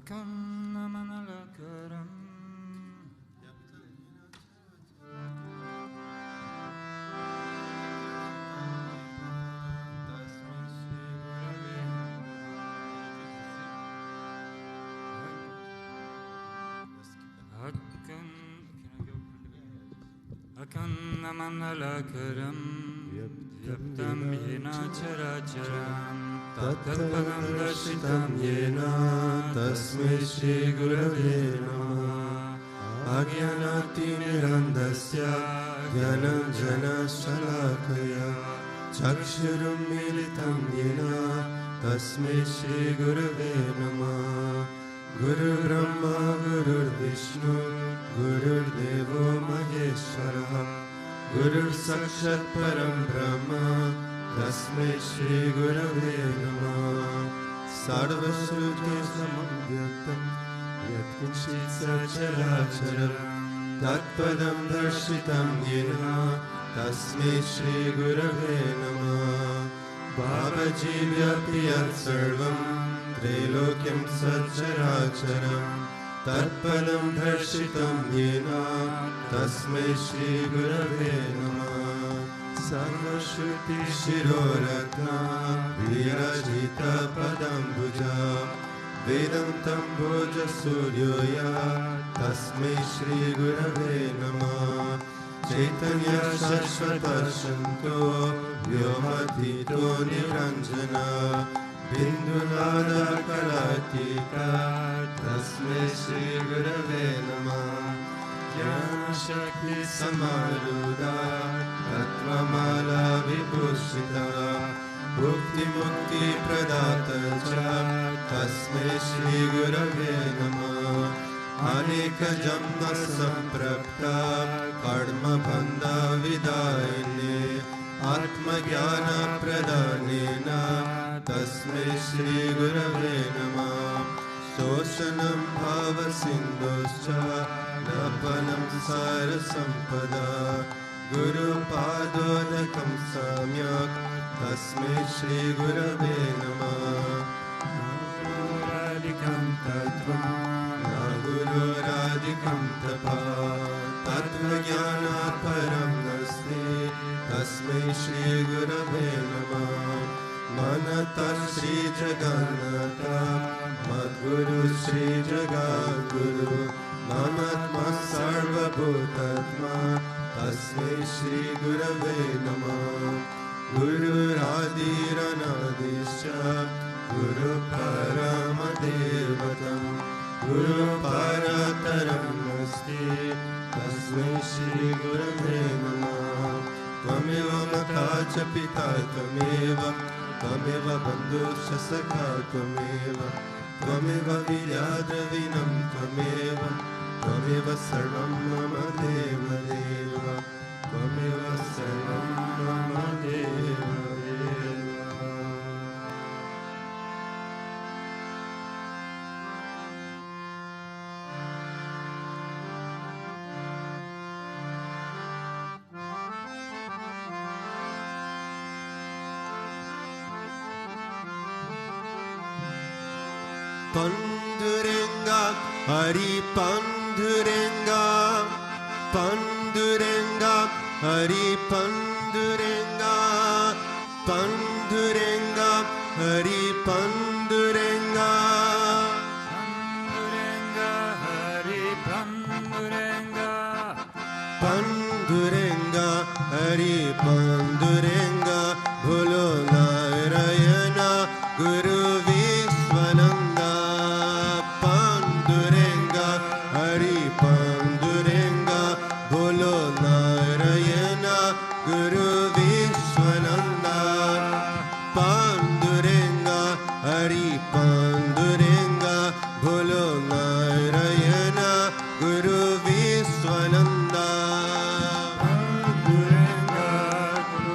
Akannamanalakaram Akannamanalakaram Yaptam yena characharam Tatpadam darshitam yena Tasmai Shri Gurave Namah Agyanati nirandasya Gyanam jana shalakaya Chakshurum militam yena Tasmai Shri Gurave Namah Guru Brahma Guru Vishnu Guru Devo Maheshwara Guru Sakshat Param Brahma Tasmai Shri Gurave Namah Sarva Shruti Samamvyaktam Yat Kinchit Sacharacharam Tatpadam Darshitam Yena Tasmai Shri Gurave Namah Babaji Vyapiyat Sarvam Trilokyam Sacharacharam Tatpadam Darshitam Yena Tasmai Shri Gurave Namah Sarva Shruti Shiroratna Virajita Padambuja Vedantam Bhoja Suryoya Tasmai Shri Gurave Namah Chaitanya Shashvata Shanto Vyomatito Niranjana Bindulada Kalatika Tasmai Shri Gurave Namah Jnana Shakti Samaruda Tattvamala Vibhushita Bhukti Mukti Pradata Cha Tasmai Shri Gurave Namah Aneka Jamna Samprapta Karma Bandha Vidayine Atma Jnana Pradanena Tasmai Shri Gurave Namah Soshanam Bhava Sindhoscha Napanam Sara Sampada Guru Padodakam Samyak Tasmai Shri Gurave Namah Guru Radhikam Tattvam Na Guru Radhikam Tapa Tattva Jnana Param Nasti Tasmai Shri Gurave Namah Manata Shri Jagannatha Madguru Shri Jagadguru Mamatma Sarva Bhutatma Tasmai Shri Gurave Namah Guru Radhiranadisha Guru Paramadevatam Guru Parataram Nasti Tasmai Shri Gurave Namah Tvameva Mata Cha Pita Tvameva Tvameva Bandhusha Sakha Tvameva Tvameva Vilyadravinam Tvameva Tvameva Sarvam Mama Deva Deva Tvameva Sarvam Mama Deva Deva Pandurenga, Hari Pandurenga, Pandurenga, Hari Pandurenga, Pandurenga, Hari Pandurenga, Pandurenga, Hari Pandurenga, Pandurenga, Hari Pandurenga, Bholo Narayana, Guru Vishwananda. Pandurenga, Hari Pandurenga, Bholo Narayana, Guru Vishwananda. Pandurenga, Hari Pandurenga, Bholo Narayana, Guru Vishwananda. Pandurenga, Guru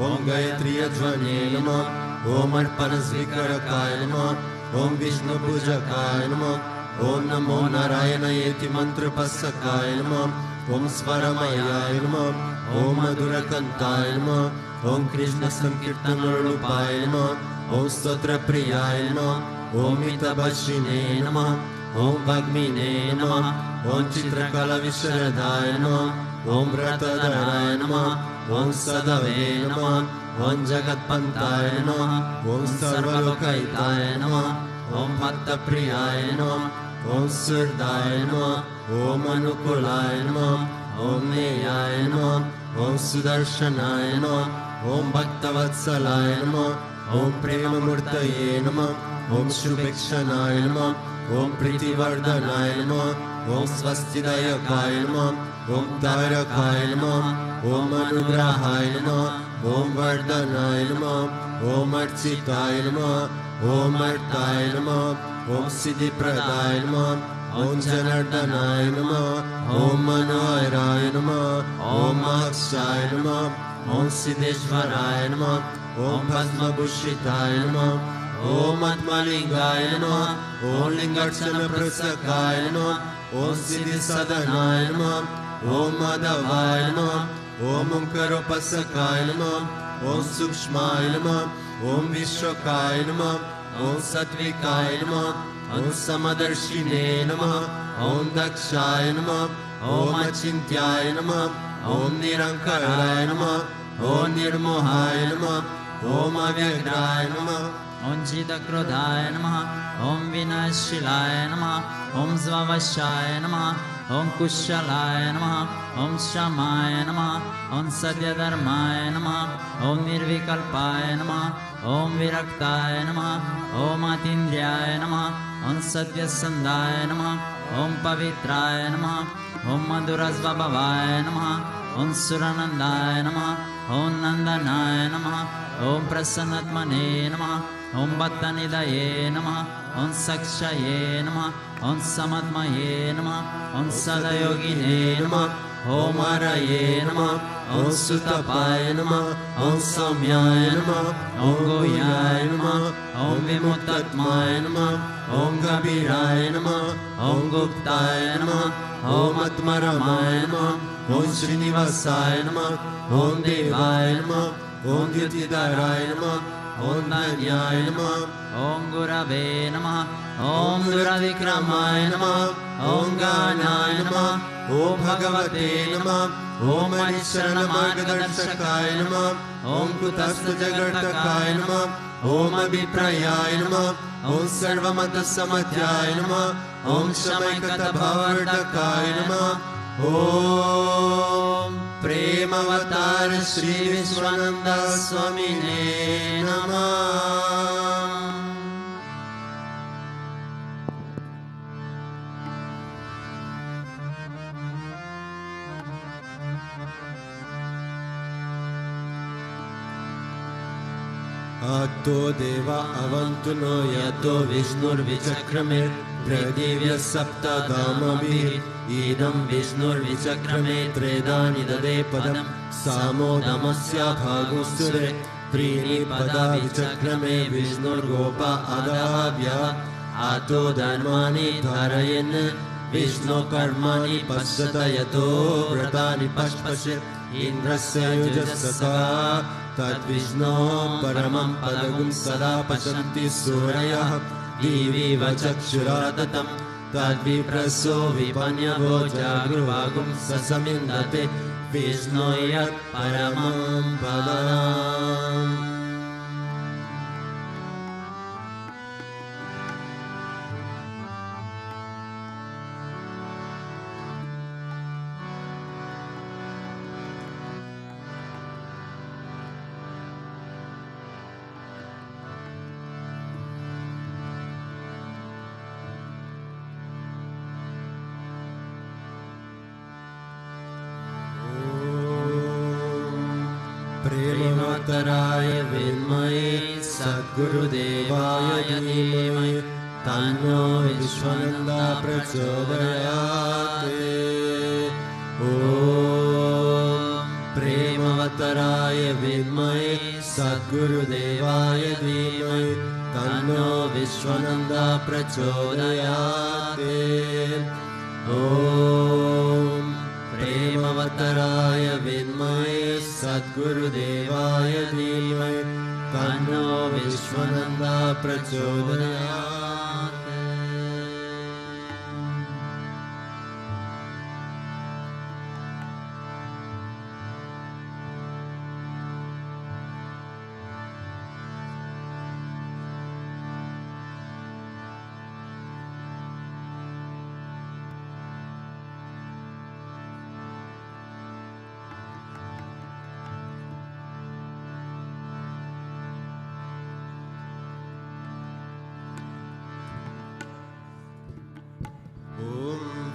Om Gayatriya Jvanye Namah, Om Arpana Svikarakaaya Namah, Om Vishnu Pujakaya Namah, Om Namo Narayana-yeti Mantrapasakaya Namah, Om Svaramayaya Namah, Om Madhurakantaya Namah, Om Krishna Sankirtanarupaya Namah, Om Stotra Priyaya Namah, Om Mitabhashine Namah, Om Vagmine Namah, Om Chitrakala Visharadaya Namah, Om Vratadaraya Namah, Om Sadave Namah, Om Jagatpantaya Namah, Om Sarvalokaitaya Namah, Om Bhatta Priyaya Namah, Om Surdaya Namah, Om Anukulaya Namah, Om Neyaya Namah, Om Sudarshanaya Namah, Om Bhaktavatsalaaya Namah, Om Premamurtaye Namah, Om Shubhekshanaya Namah, Om Pritivardhanaya Namah, Om Swastidayakaya Namah, Om Tairakaya Namah, Om Anugrahaya Namah, Om Vardhanaya Namah, Om Architaya Namah, Om Artaya Namah, Om Siddhipradaya Namah, Om Janardhanaya Namah, Om Manoharaya Namah, Om Akshaya Namah, Om Siddheshwaraya Namah, Om Padmabhushitaya Namah, Om Atmalingaya Namah, Om Lingarchana Prasakaya Namah, Om Siddhisadanaya Namah, Om Madhavaya Namah, Om Omkaropasakaya Namah, Om Sukshmaya Namah, Om Vishwakaya Namah, Om Satvikaya Namah, Om Samadarshine Namah, Om Dakshaya Namah, Om Achintyaya Namah, Om Nirankaraya Namah, Om Nirmohaya Namah, Om Avyagraya Namah, Om Jidakrodhaya Namah, Om Vinashilaya Namah, Om Svavashaya Namah, Om Kushalaya Namah, Om Shamaya Namah, Om Satyadharmaya Namah, Om Nirvikalpaya Namah, Om Viraktaya Namah, Om Atindriyaya Namah, Om Satyasandaya Namah, Om Pavitraya Namah, Om Madhurasvabhavaya Namah, Om Suranandaya Namah, Om Nandanaya Namah, Om Prasannatmane Namah, Om Bhattanidaye Namah, Om Sakshaye Namah, Om Samatmaye Namah, Om Sadayogine Namah, Om Araye Namah, Om Sutapaye Namah, Om Saumyaye Namah, Om Goyaye Namah, Om Vimuttatmaye Namah, Om Gabiraye Namah, Om Guptaye Namah, Om Atmaramaye Namah, Om Srinivasaya Namah, Om Devaya Namah, Om Dyutidharaye Namah, Om Dhanyaya Namah, Om Gurave Namah, Om Duravikramaye Namah, Om Ganaya Namah, Om Bhagavate Namah, Om Anisharana Margadarshakaya Namah, Om Kutastha Jagartakaya Namah, Om Abhiprayaya Namah, Om Sarvamata Samatyaya Namah, Om Shamaikata Bhavardakaya Namah, Om Premavatar Sri Vishwananda Swamine Namah. Atto Deva Avantuno Yato Vishnur Vichakrame Tredivya Sapta Dhamabhi Idam Vishnur Vichakrame Tredani Dade Padam Samo Damasya Bhagusture Trini Pada Vichakrame Vishnur Gopa Adavya Atto Dharmani Dharayen Vishnu Karmani Pasata Yato Vratani Pashpashir Indrasya Yujasasa Tad Vishnu Paramam Padagum Sada Pashanti Surayah Divi Vachakshuratatam Tad Vipraso Vipanyavo Jagruvagum Sasamindate Vishnu Yat Paramam Padam. Premavtaraya Vidmaye Sadgurudevaaya Dhimmaye Tanno Vishwananda Prachodayate. Om Premavtaraya Vidmaye सद्गुरुदेवाय धीमहि तन्नो विश्वनन्दा प्रचोदयात्। ॐ प्रेमवतराय विद्महे सद्गुरुदेवाय धीमहि तन्नो विश्वनन्दा प्रचोदयात्।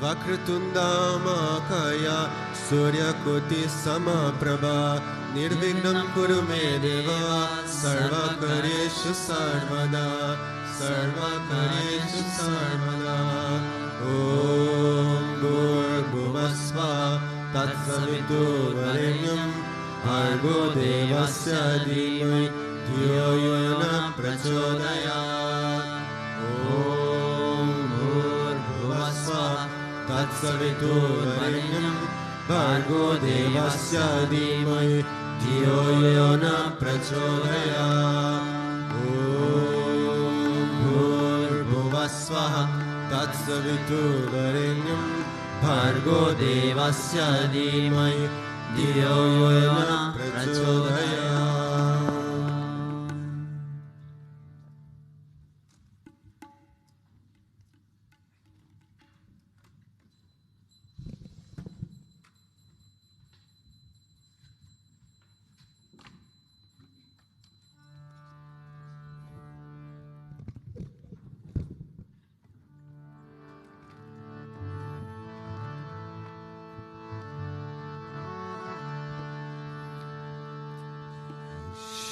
वक्रतुंडा महाकाया सूर्यकोटि समप्रभा निर्विघ्नं कुरु मे देव सर्वकार्येषु सर्वदा सर्वकार्येषु सर्वदा। ॐ भूर्भुवस्सुः तत्सवितुर्वरेण्यं भर्गो देवस्य धीमहि धियो यो नः प्रचोदयात्। तत्सवितुर्वरेण्यं भर्गो देवस्य धीमहि धियो यो नः प्रचोदयात्। ॐ भूर्भुवस्सुः तत्सवितुर्वरेण्यं भर्गो देवस्य धीमहि धियो यो नः प्रचोदयात्।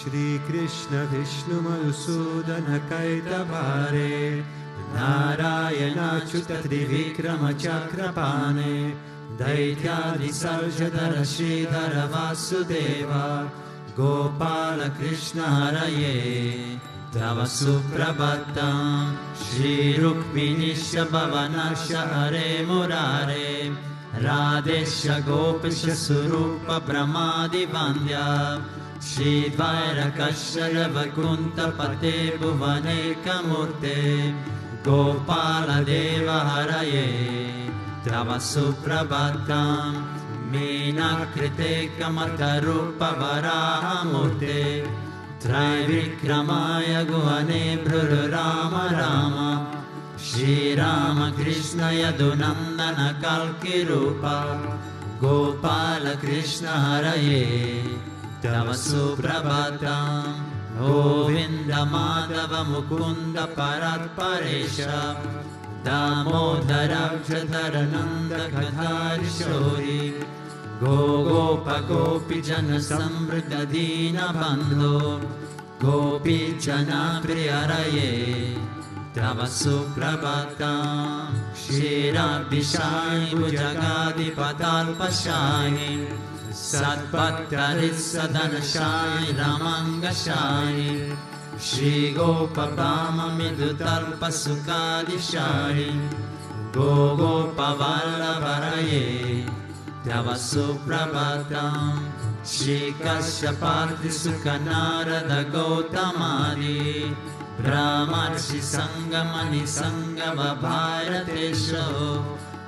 Shri Krishna Vishnu Madhusudan Kaitavare Narayana Achyuta Trivikrama Chakrapane Daityadi Sarjadara Sridhara Vasudeva Gopala Krishna Haraye Tava Suprabhatam Shri Rukminisha Bhavanasha Hare Murare Radesha Gopisha Surupa Brahmadi Vandya Shri Vairakashya Vakunta Pate Bhuvaneka Murte Gopala Deva Haraye Tava Suprabhatam Minakrite Kamatarupa Varaha Murte Traivikramaya Guhane Bruru Rama Rama Shri Rama Krishna Yadunandana Kalki Rupa Gopala Krishna Haraye Tava Suprabhatam Govinda Madhava Mukunda Parat Paresha Damodara Jadarananda Kadhari Shori Gopa Gopi Jana Samvrita Dina Bandho Gopi Jana Priyaraye Tava Suprabhatam Shira Bishai Bhujagadi Patal Pashai Satpatarit Sadanashai Ramangashai Shri Gopabhama Midutalpa Sukadishai Gopa Vallabharaye Tava Suprabhatam Shri Kashyapati Sukanarada Gautamadi Brahmarshi Sangamani Sangava Bharatesho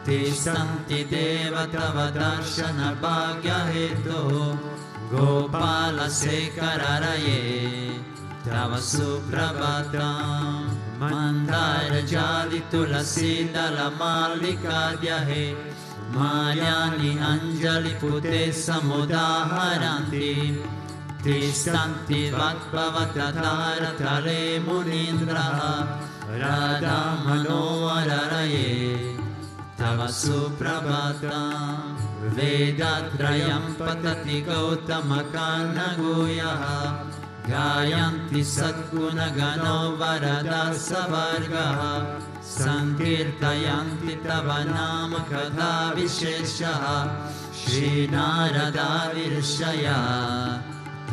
Tisanti Deva Tava Darshana Bhagya Heto Gopala Sekararaye Tava Suprabhatam Mandara Jadi Tulasi Dala Mallikadyahe Malyani Anjali Pute Samudaharanti Tisanti Vatpavatatara Tale Munindraha Radha Manohararaye Tava Suprabhatam Vedatrayam Patati Gautama Karna Guyaha Gayanti Sadguna Gano Varada Savargaha Sankirtayanti Tava Nama Katha Visheshaha Shri Narada Virshaya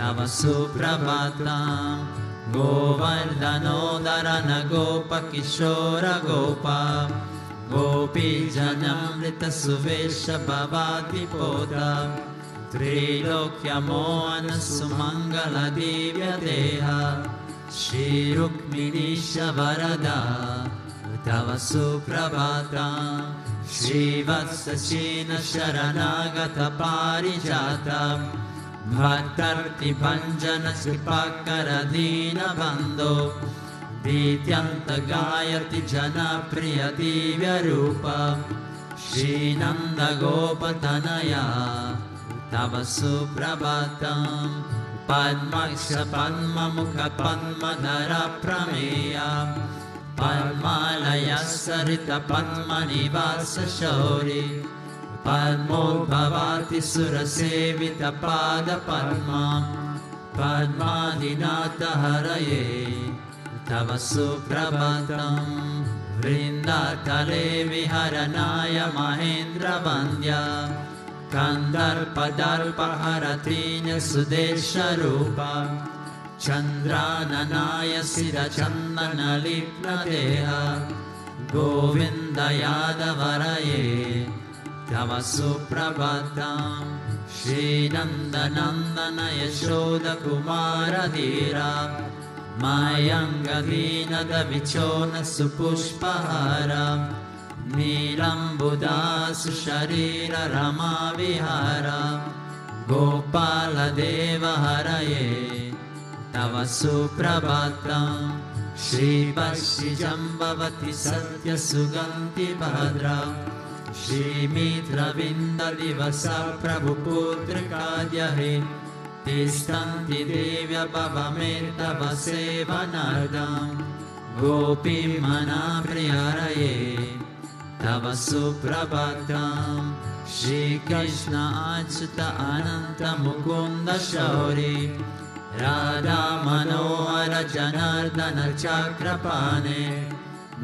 tava suprabhatam. Govardhanodharana gopa kishora gopa, gopi janamrita suvesha bhavati poda, trilokya mohana sumangala divya deha, Shri Rukminisha Varada tava suprabhatam. Shri Vatsachina Sharanagata Parijata, Bhattarti Panjana Skripakaradina Bando, Dityanta Gayati Jana Priya Divya Rupa, Shri Nanda Gopatanaya tava suprabhatam. Padmaksha Padma Mukha Padmadhara Prameya, Padmalaya Sarita Padma Nivasa Shauri, Padmobhavati Surasevita Pada Padma, Padmadinata Haraye tava suprabhatam. Vrindatale Viharanaya Mahendra Vandya, Kandarpadarpa Haratrina Sudesha Rupa, Chandrananaya Sira Chandana Lipna Deha, Govinda Yadavaraye tava suprabhatam. Shri Nandanandana Yashoda Kumara Dhira, Mayangadina Davichona Supushpahara, Nilambuda Susharira Rama Vihara, Gopala Deva Haraye tava suprabhatam. Shri Bhashi Jambavati Satya Suganti Bhadra, Shri Mitra Vinda Divasa Prabhu Putrikadyahe, Tistanti Devya Bhavameta Vasevanardam, Gopi Mana Priyaraye tava suprabhatam. Shri Krishna Achyuta Ananta Mukunda Shauri, Radha Manohara Janardana Chakrapane,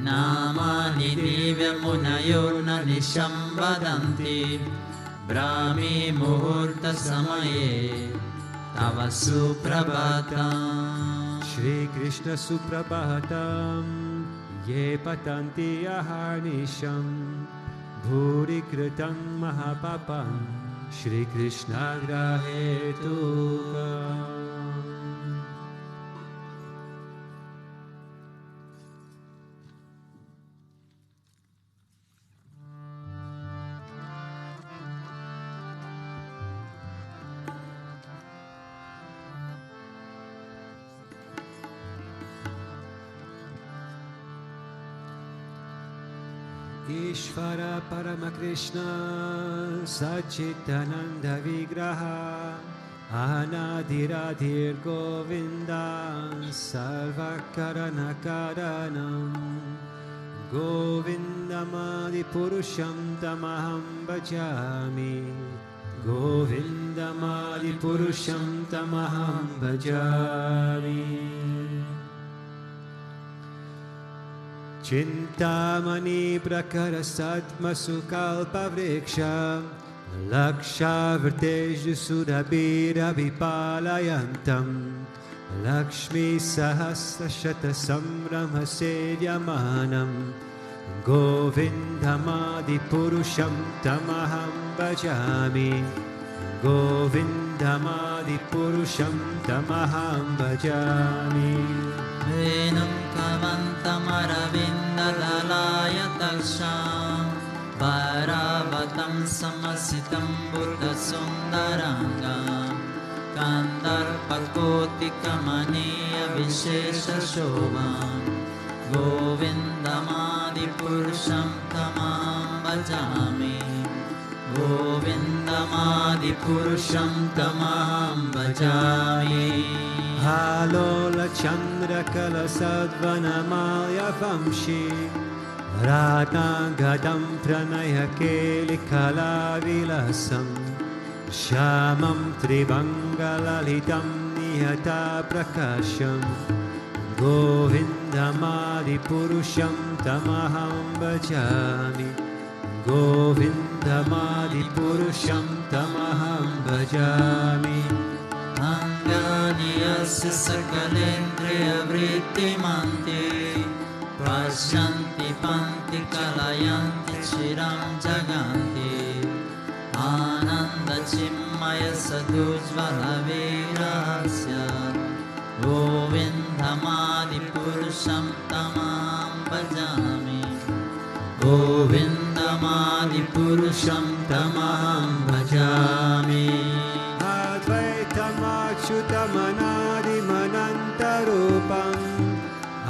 Namani Divya Munayurna Nisham Vadanti, Brahmi Muhurta Samaye tava suprabhatam. Shri Krishna Suprabhatam, Ye Patanti Aharnisham, Bhuri Kritam Mahapapam, Shri Krishna Grahetukam. Ishvara Paramakrishna Sachitananda Vigraha Anadiradir Govinda Sarvakarana Karanam Govindamadi Purusham Tamaham Bhajami Govindamadi Purusham Tamaham Bhajami Chintamani Prakara Satma Sukalpa Vriksha Laksha Virteju Sudabira Vipalayantam Lakshmi Sahasra Shata Samrama Sedyamanam Govindamadi Purusham Tamaham Bhajami Govindamadi Purusham Tamaham Bhajami Venam Kavantamaravinda Dalaya Daksham Varavatam Samasitam Buddha Sundaranga Kandarpakoti Kamaniya Vishesha Shobham Govindamadi Purusham Tamaham Bhajami Govindamadi Purusham Tamaham Bhajami Halola Chandra Kala Sadvanamalya Vamshi Ratna Gadam Pranaya Keli Kala Vilasam Shamam Trivangalalitam Nihata Prakasham Govindamadi Purusham Tamaham Bhajami Govindamadi Purusham Tamaham Bhajami यस्य सकलेन्द्रियवृत्तिमन्ति पश्यन्ति पन्ति कलयन्ति चिरं जगन्ति आनन्दचिन्मय सदुज्ज्वलवीरस्य गोविन्दमादिपुरुषं तमां भजामि गोविन्दमादिपुरुषं तमां भजामि अद्वैतमच्युतमनादिमनन्तरूपम्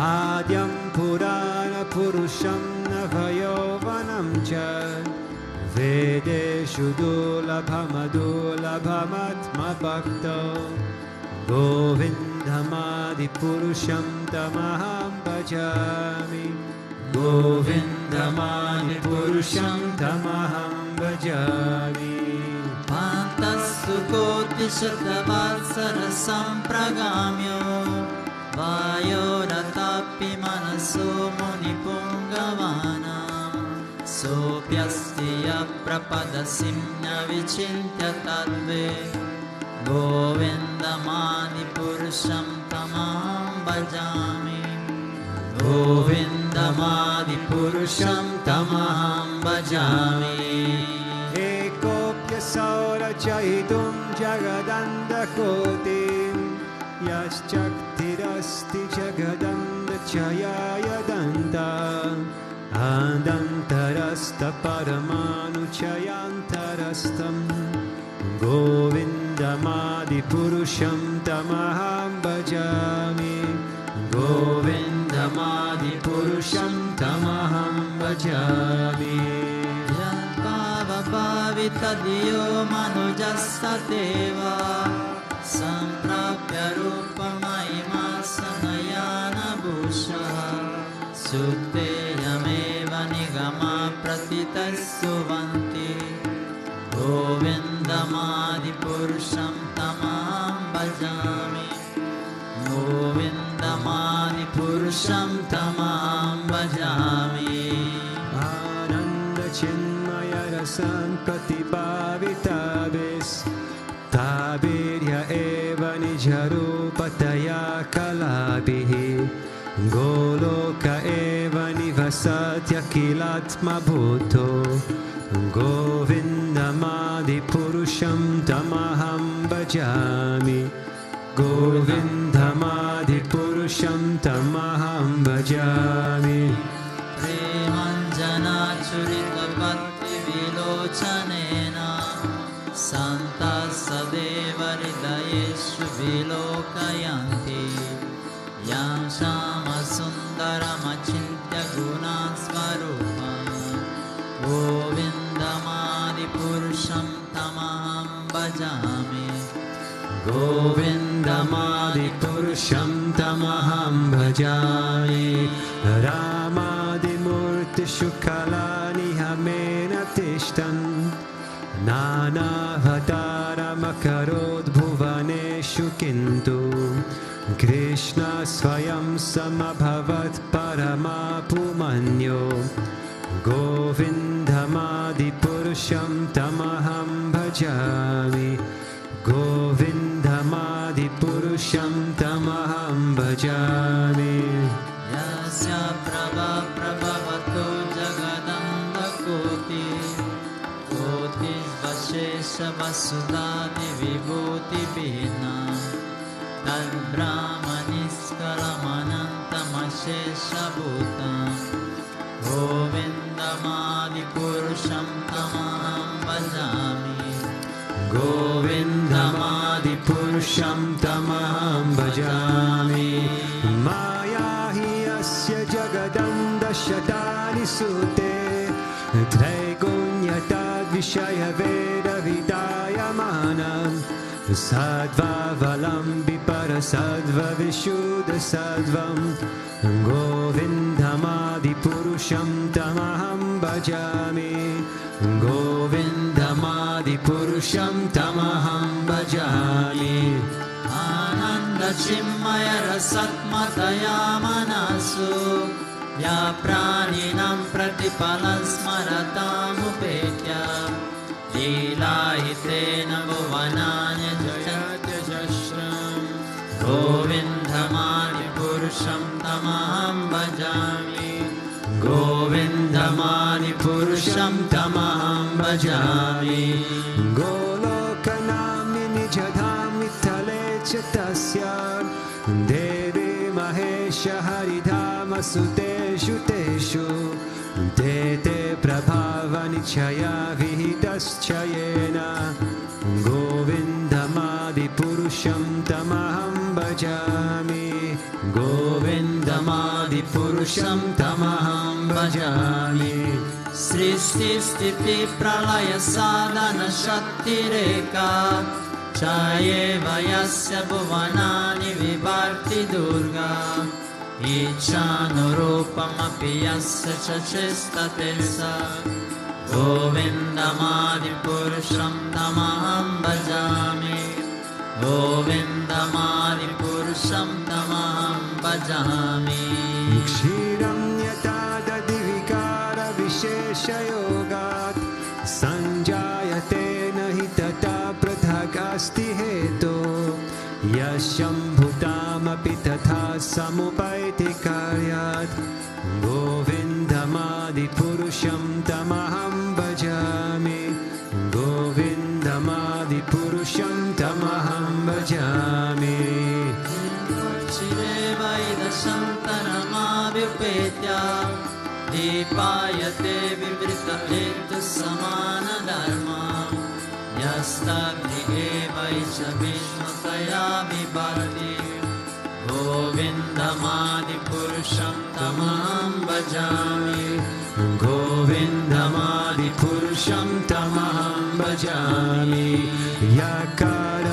आद्यं पुराणपुरुषं नभयौवनं च वेदेषु दुर्लभमदुर्लभमत्मभक्तो गोविन्दमादिपुरुषं तमहं भजामि गोविन्दमादिपुरुषं तमहं भजामि पान्तस्तुकोटिशतवात्सरसम्प्रगाम्यो वायोरतापि मनसो मुनिपुङ्गवानां सोऽप्यस्ति यप्रपदसिं न विचिन्त्य तद्वे गोविन्दमादिपुरुषं तमहं भजामि गोविन्दमादिपुरुषं तमहं भजामि एकोऽप्यसौरचयितुं जगदन्धकोटिं यश्चक्तिरस्ति जगदन्धचयाय दन्ता आदन्तरस्तपरमाणुचयान्तरस्तं गोविन्दमादिपुरुषं तमहं भजामि गोविन्दमादिपुरुषं तमहं भजामि यद्भावभावितधियो मनुजस्तदेव सम्प्राप्य रूपमहिमासनयानभूषः सुतेयमेव निगमप्रथितस्सुवन्ति गोविन्दमादिपुरुषं तमहं भजामि गोविन्दमादिपुरुषं तमहं भजामि आनन्दचिन्मयरसङ्कतिभाविताभिस्ताभिर्य एव निजरूपतया कलाभिः गोलोक एव निवसत्यखिलात्मभूतो गोविन्दमादिपुरुषं तमहं भजामि गोविन्दमादिपुरुषं तमहं भजामि प्रेमाञ्जनाचुरितभक्तिविलोचनेन सन्तः सदैव हृदयेषु विलोकयन्ति यं श्यामसुन्दरमचिन्त्य गुणास्वरूपं गोविन्दमादिपुरुषं तमहं भजामि गोविन्दमादिपुरुषं तमहं भजामि रामादिमूर्तिषु कलानिहमेन तिष्ठन् नानावतारमकरोद्भुवनेषु किन्तु कृष्ण स्वयं समभवत् परमापुमन्यो गोविन्दमादिपुरुषं तमहं भजामि गोविन्दमादिपुरुषं तमहं भजामि यस्य प्रभवतो जगदन्धकोटिवशेषवसुधादिविभूतिभिन्ना तद्ब्राह्मनिष्कलमनन्तमशेषभूतं गोविन्दमादिपुरुषं तमहं भजामि गोविन्दमादिपुरुषं तमहं भजामि माया हि अस्य जगदन्धशतानि सूते त्रैगुण्यताद्विषयवेदविदायमानं सद्वावलम्बि परसद्वविशुद्धसद्वं गोविन्दमादिपुरुषं तमहं भजामि गोविन्दमादिपुरुषं तमहं भजामि आनन्दचिन्मयरसत्मतया मनसु या प्राणिनं प्रतिपलं स्मरतामुपेत्य लीलाहितेन भुवनानि जयत्यजस्रं गोविन्दमादिपुरुषं तमहं भजामि गोविन्दमादिपुरुषं तमहं भजामि गोलोकनाम्नि निजधाम विठ्ठले च तस्य देवी महेश हरिधामसुतेषु तेषु ते ते प्रभावनिचया विहितश्च येन गोविन्दमादिपुरुषं तमहं भजामि गोविन्दमादिपुरुषं तमहं भजामि सृष्टिस्थितिप्रलयसाधनशक्तिरेका चायेव यस्य भुवनानि विभर्ति दुर्गा इच्छानुरूपमपि यस्य च चेष्टते स गोविन्दमादिपुरुषं तमहं भजामि गोविन्दमादिपुरुषं तमहं भजामि क्षीरं यथा दधिविकारविशेषयोगात् सञ्जायते न हि तथा पृथगस्ति हेतो यशम्भुतामपि तथा समुपैति कार्यात् गोविन्दमादिपुरुषं तमहं भजामि गोविन्दमादिपुरुषं तमहं भजामि चिरेवैदशन्तरमाव्युपेत्य दीपायते विवृतहेतुसमानधर्मा यस्तग्निः च विष्णुतया विभाति गोविन्दमादिपुरुषं तमहं भजामि गोविन्दमादिपुरुषं तमहं भजामि यकारणवलजले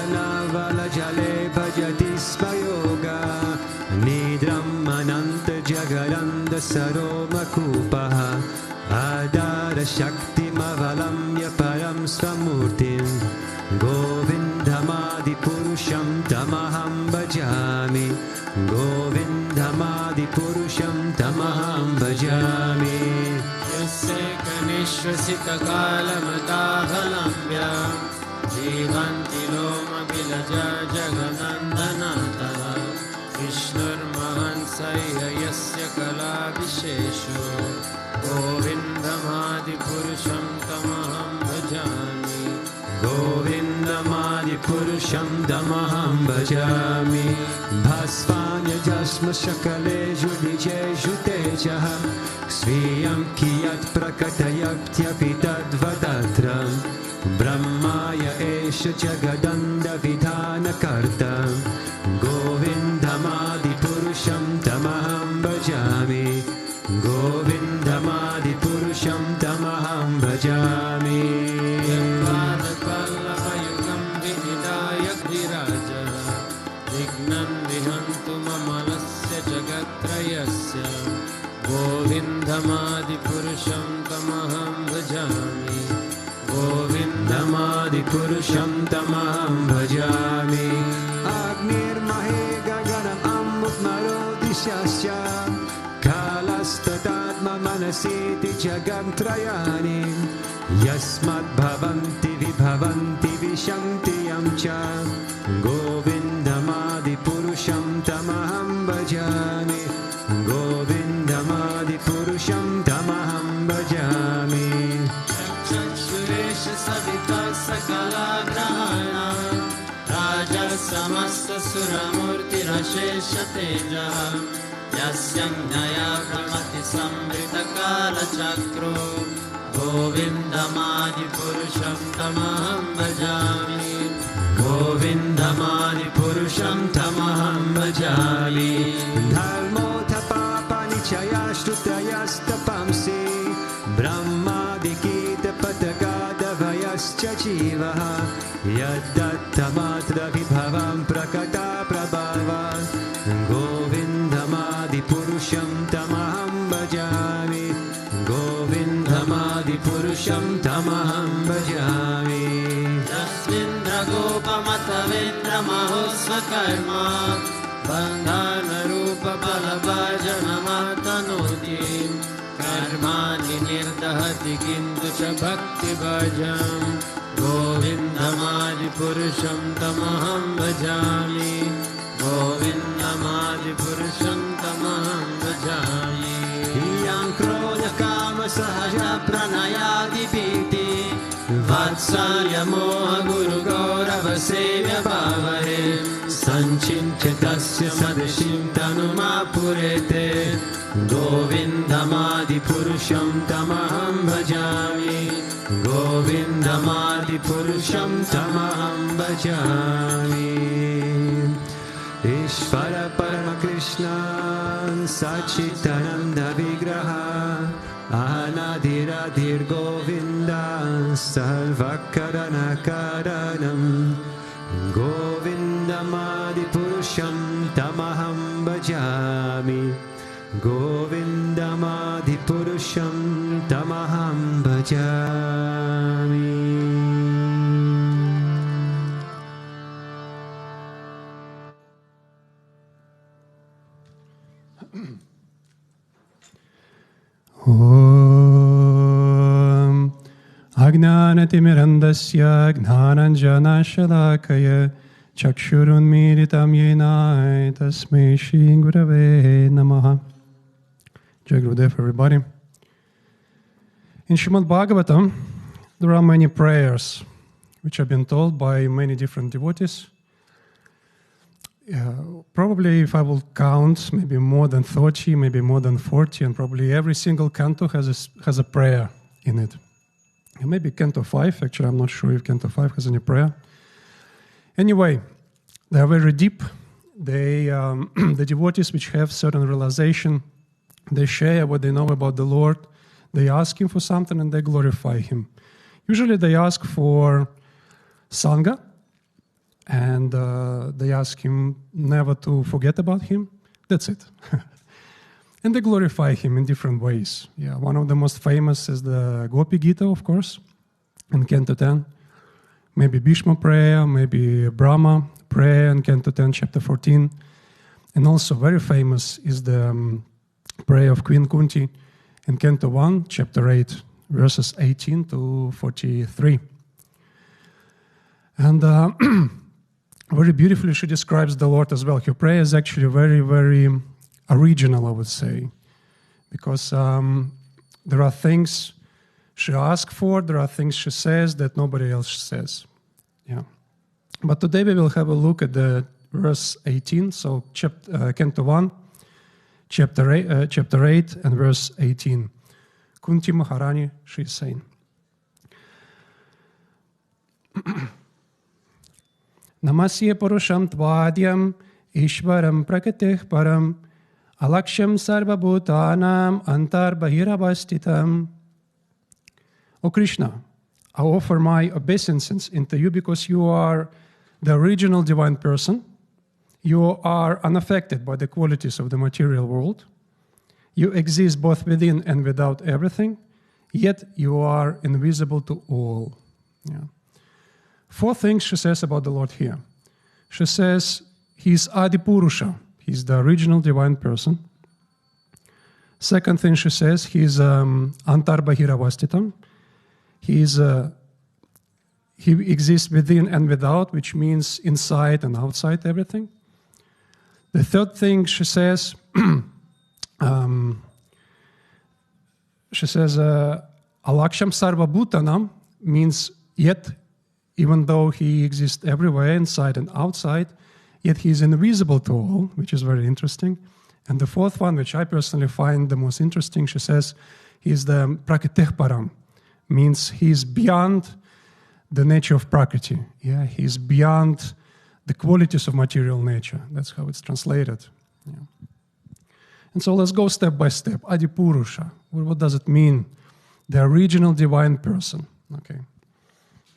भजति स्म योगा निद्रम् अनन्तजगरन्दसरोमकूपः आधारशक्तिमवलम्ब्य परं स्वमूर्तिं गोविन्दमादिपुरुषं तमहं भजामि गोविन्दमादिपुरुषं तमहं भजामि यस्य कनिश्वसितकालमताहलम्ब्य जीवन्ति लोमविलजा जगनन्दनाथः विष्णुर्महंसैः यस्य कलाविशेषो गोविन्दमादिपुरुषं तमहं भजामि गोविन्दमादिपुरुषं तमहं भजामि भस्मान्यजस्मशकलेषु निजेषु तेजः स्वीयं कियत् प्रकटयत्यपि तद्वदत्र ब्रह्माय एष जगदण्डविधानकर्ता गोविन्दमादिपुरुषं तमहं भजामि गोविन्दमादिपुरुषं तमहं भजामि पादपल्लवयुगं विनिधाय गिरिराज विघ्नं विहन्तु ममलस्य जगत्त्रयस्य गोविन्दमादिपुरुषं तमहं भजामि गोविन्दमादिपुरुषं तमहं भजामि अग्निर्महे गगनम् अम्बुद्मरोदिशश्च कालस्तदात्ममनसीति जगत्त्रयाणि यस्मद्भवन्ति विभवन्ति विशन्ति यं च गोविन्दमादिपुरुषं तमहं भजामि गोविन्दमादिपुरुषं तमहं भजामि चक्षुरेश सविता सकलाग्रहाणा राजसमस्तसुरमूर्तिरशेष तेजः यस्यज्ञया भ्रमति संवृतकालचक्रो गोविन्दमादिपुरुषं तमहं भजामि गोविन्दमादिपुरुषं तमहं भजामि धर्मोऽथ पापनिचयाश्रुतयस्तपंसि ब्रह्मादिगीतपतगादभयश्च जीवः यद्दत्तमात्रविभवं प्रकटा प्रभावान् गोविन्दमादिपुरुषं तमहं भजामि गोविन्दमादिपुरुषं तमहं भजामि तस्मिन्द्रगोपमथवेन्द्रमहोस्वकर्मा बन्धानरूपबलभाजनमातनोति कर्माणि निर्दहति किन्तु च भक्तिभाजं गोविन्दमादिपुरुषं तमहं भजामि Govindamadipurusham tamaham bhajami. Iyam krodha kama sahaja pranayadi piti Vatsalya moha guru gaurava sevya bhavare Sancinchetasya sadashim tanuma purete Govindamadipurusham tamaham bhajami Govindamadipurusham tamaham bhajami Ishvara Parama Krishna Sachitananda Vigraha Anadiradir Govinda Sarvakarana Karanam Govindamadipurusham tamaham bhajami Govindamadipurusham tamaham bhajami. Om Ajnanatimirandasya Gnananjanashalakaya Chakshurunmiritam Yenai Tasmai Shri Gurave Namaha. Jai Gurudev, everybody. In Srimad Bhagavatam, there are many prayers which have been told by many different devotees. Probably if I will count, maybe more than 30, maybe more than 40, and probably every single canto has a prayer in it. And maybe canto 5, actually I'm not sure if canto 5 has any prayer. Anyway, they are very deep. They, the devotees which have certain realization, they share what they know about the Lord, they ask Him for something and they glorify Him. Usually they ask for Sangha, and they ask Him never to forget about Him. That's it. And they glorify Him in different ways. Yeah, one of the most famous is the Gopi Gita, of course, in Canto 10. Maybe Bhishma prayer, maybe Brahma prayer in Canto 10, chapter 14. And also very famous is the prayer of Queen Kunti in Canto 1, chapter 8, verses 18 to 43. And very beautifully she describes the Lord as well. Her prayer is actually very, very original, I would say, because there are things she asks for, there are things she says that nobody else says. Yeah. But today we will have a look at the verse 18, so Canto 1, chapter 8, and verse 18. Kunti Maharani, she is saying, Namasya Purusham Tvadyam Ishvaram Prakatih Param Alaksham Sarva Bhutanam Antar Bahiravastitam. O Krishna, I offer my obeisances into you because you are the original divine person. You are unaffected by the qualities of the material world. You exist both within and without everything, yet you are invisible to all. Yeah. 4 things she says about the Lord here. She says He is Adipurusha. He is the original divine person. Second thing she says, He is Antar Bahiravastitam. He exists within and without, which means inside and outside everything. The third thing she says, Alaksham Sarva Bhutanam, means yet, even though He exists everywhere, inside and outside, yet He is invisible to all, which is very interesting. And the fourth one, which I personally find the most interesting, she says, He is the Prakritih Param, means He is beyond the nature of Prakriti. Yeah, He is beyond the qualities of material nature. That's how it's translated. Yeah. And so let's go step by step. Adipurusha. What does it mean? The original divine person. Okay.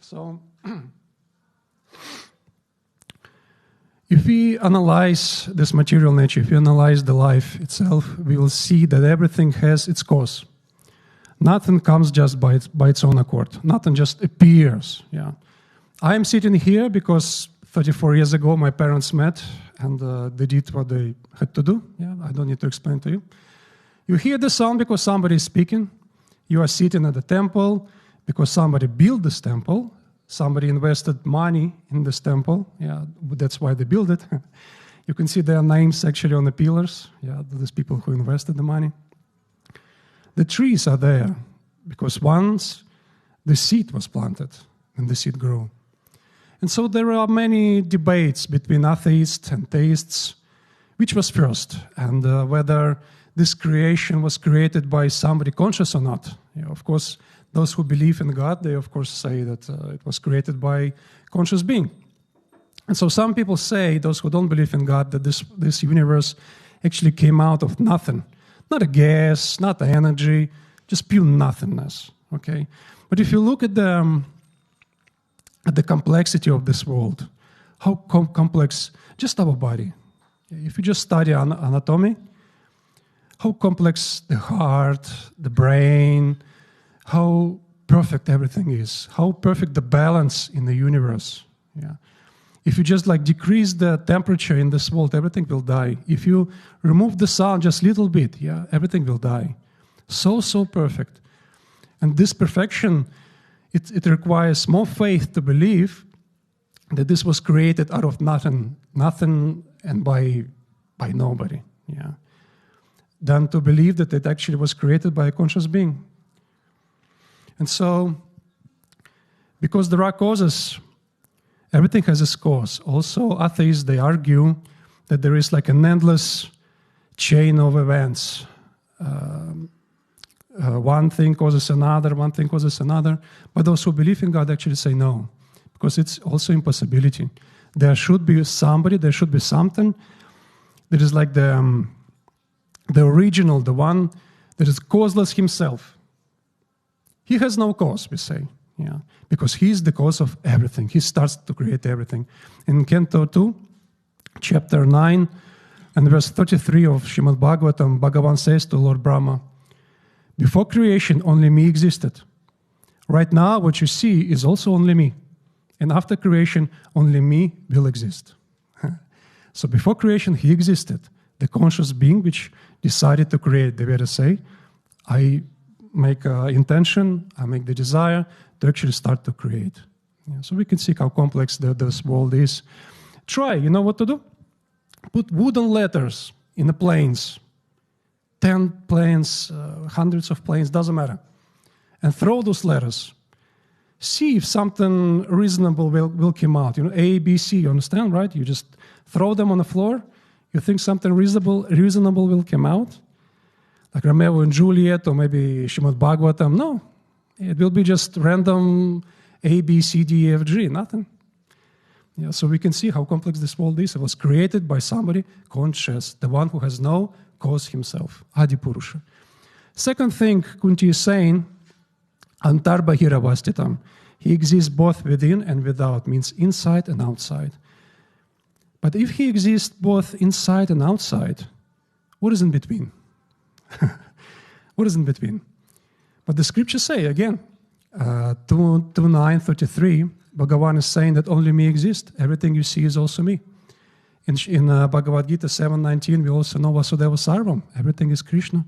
So if we analyze this material nature, if we analyze the life itself, we will see that everything has its cause. Nothing comes just by its own accord. Nothing just appears. Yeah, I am sitting here because 34 years ago my parents met and they did what they had to do. Yeah, I don't need to explain to you. You hear the sound because somebody is speaking. You are sitting at the temple because somebody built this temple. Somebody invested money in this temple. Yeah, that's why they built it. You can see their names actually on the pillars. Yeah, these people who invested the money. The trees are there because once the seed was planted and the seed grew. And so there are many debates between atheists and theists, which was first, and whether this creation was created by somebody conscious or not. Of course, those who believe in God, they of course say that it was created by conscious being. And so some people say, those who don't believe in God, that this universe actually came out of nothing. Not a gas, not energy, just pure nothingness. Okay? But if you look at the complexity of this world, how complex just our body. If you just study anatomy, how complex the heart, the brain, how perfect everything is, how perfect the balance in the universe. Yeah. If you just decrease the temperature in this world, everything will die. If you remove the sun just a little bit, everything will die. So perfect. And this perfection, it requires more faith to believe that this was created out of nothing and by nobody, than to believe that it actually was created by a conscious being. And so, because there are causes, everything has its cause. Also, atheists, they argue that there is an endless chain of events. One thing causes another, one thing causes another. But those who believe in God actually say no, because it's also impossibility. There should be somebody, there should be something that is like the original, the one that is causeless himself. He has no cause, we say, because he is the cause of everything. He starts to create everything. In Canto 2, chapter 9, and verse 33 of Srimad Bhagavatam, Bhagavan says to Lord Brahma, "Before creation, only me existed. Right now, what you see is also only me. And after creation, only me will exist." So before creation, he existed, the conscious being which decided to create. The Vedas say, I make intention, I make the desire to actually start to create. So we can see how complex this world is. Try, you know what to do? Put wooden letters in the planes, 10 planes, hundreds of planes, doesn't matter, and throw those letters. See if something reasonable will come out. A, B, C, you understand, right? You just throw them on the floor. You think something reasonable will come out? Like Romeo and Juliet, or maybe Srimad Bhagavatam. No. It will be just random A, B, C, D, E, F, G, nothing. So we can see how complex this world is. It was created by somebody conscious, the one who has no cause himself, Adi Purusha. Second thing Kunti is saying, Antarbahiravastitam. He exists both within and without, means inside and outside. But if he exists both inside and outside, what is in between? What is in between? But the scriptures say, again, 2.9.33, Bhagavan is saying that only me exists. Everything you see is also me. In Bhagavad Gita 7.19, we also know Vasudeva Sarvam. Everything is Krishna.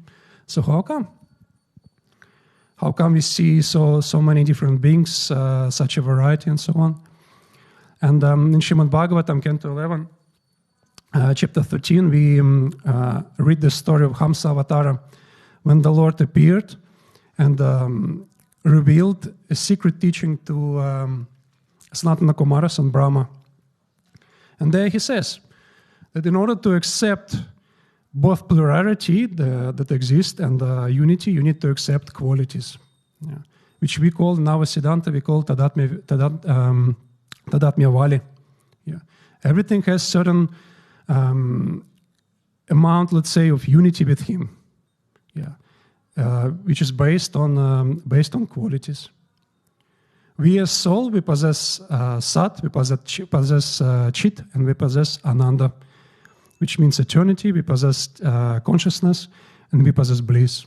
So how come? How come we see so many different beings, such a variety and so on? And in Srimad Bhagavatam, Canto 11, chapter 13, we read the story of Hamsa Avatara, when the Lord appeared and revealed a secret teaching to Sanatana Kumara, son Brahma. And there he says that in order to accept both plurality that exists and unity, you need to accept qualities, which we call, in our Siddhanta, we call Tadatmya Vali. Everything has certain amount, let's say, of unity with him, which is based on qualities. We as soul, we possess Sat, we possess Chit, and we possess Ananda, which means eternity. We possess consciousness, and we possess bliss.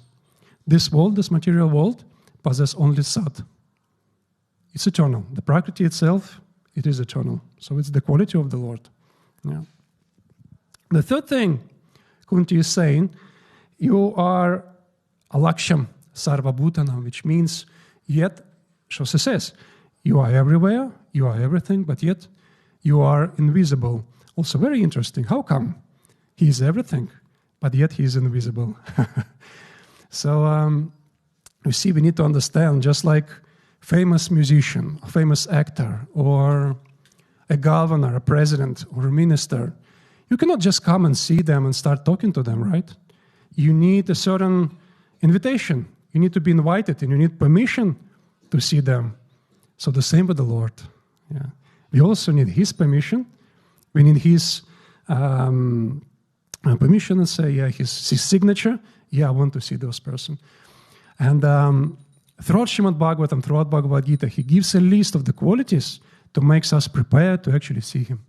This world, this material world, possesses only Sat. It's eternal. The Prakriti itself, it is eternal. So it's the quality of the Lord. The third thing Kunti is saying, you are alaksham sarvabhutanam, which means yet, Shosha says, you are everywhere, you are everything, but yet you are invisible. Also very interesting. How come? He is everything, but yet he is invisible. So you see, we need to understand, just like famous musician, a famous actor, or a governor, a president, or a minister, you cannot just come and see them and start talking to them, right? You need a certain invitation. You need to be invited, and you need permission to see them. So the same with the Lord. Yeah. We also need His permission. We need His permission and say, yeah, his signature. Yeah, I want to see those person. And throughout Srimad Bhagavatam, throughout Bhagavad Gita, He gives a list of the qualities to make us prepared to actually see Him.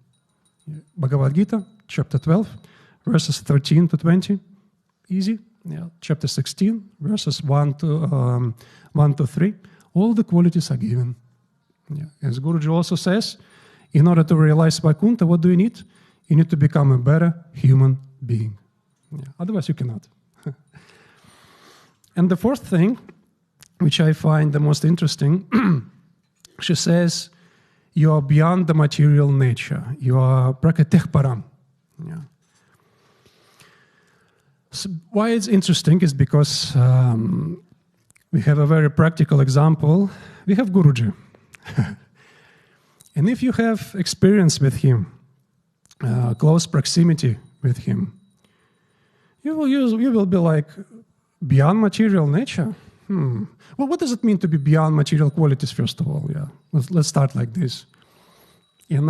Bhagavad Gita, chapter 12, verses 13 to 20. Easy. Yeah. Chapter 16, verses 1 to 3. All the qualities are given. Yeah. As Guruji also says, in order to realize Vaikuntha, what do you need? You need to become a better human being. Yeah. Otherwise, you cannot. And the fourth thing, which I find the most interesting, she says, you are beyond the material nature. You are prakritih param. Yeah. So why it's interesting is because we have a very practical example. We have Guruji. And if you have experience with him, close proximity with him, you will be like, beyond material nature? Well, what does it mean to be beyond material qualities, first of all? Yeah, let's start like this. In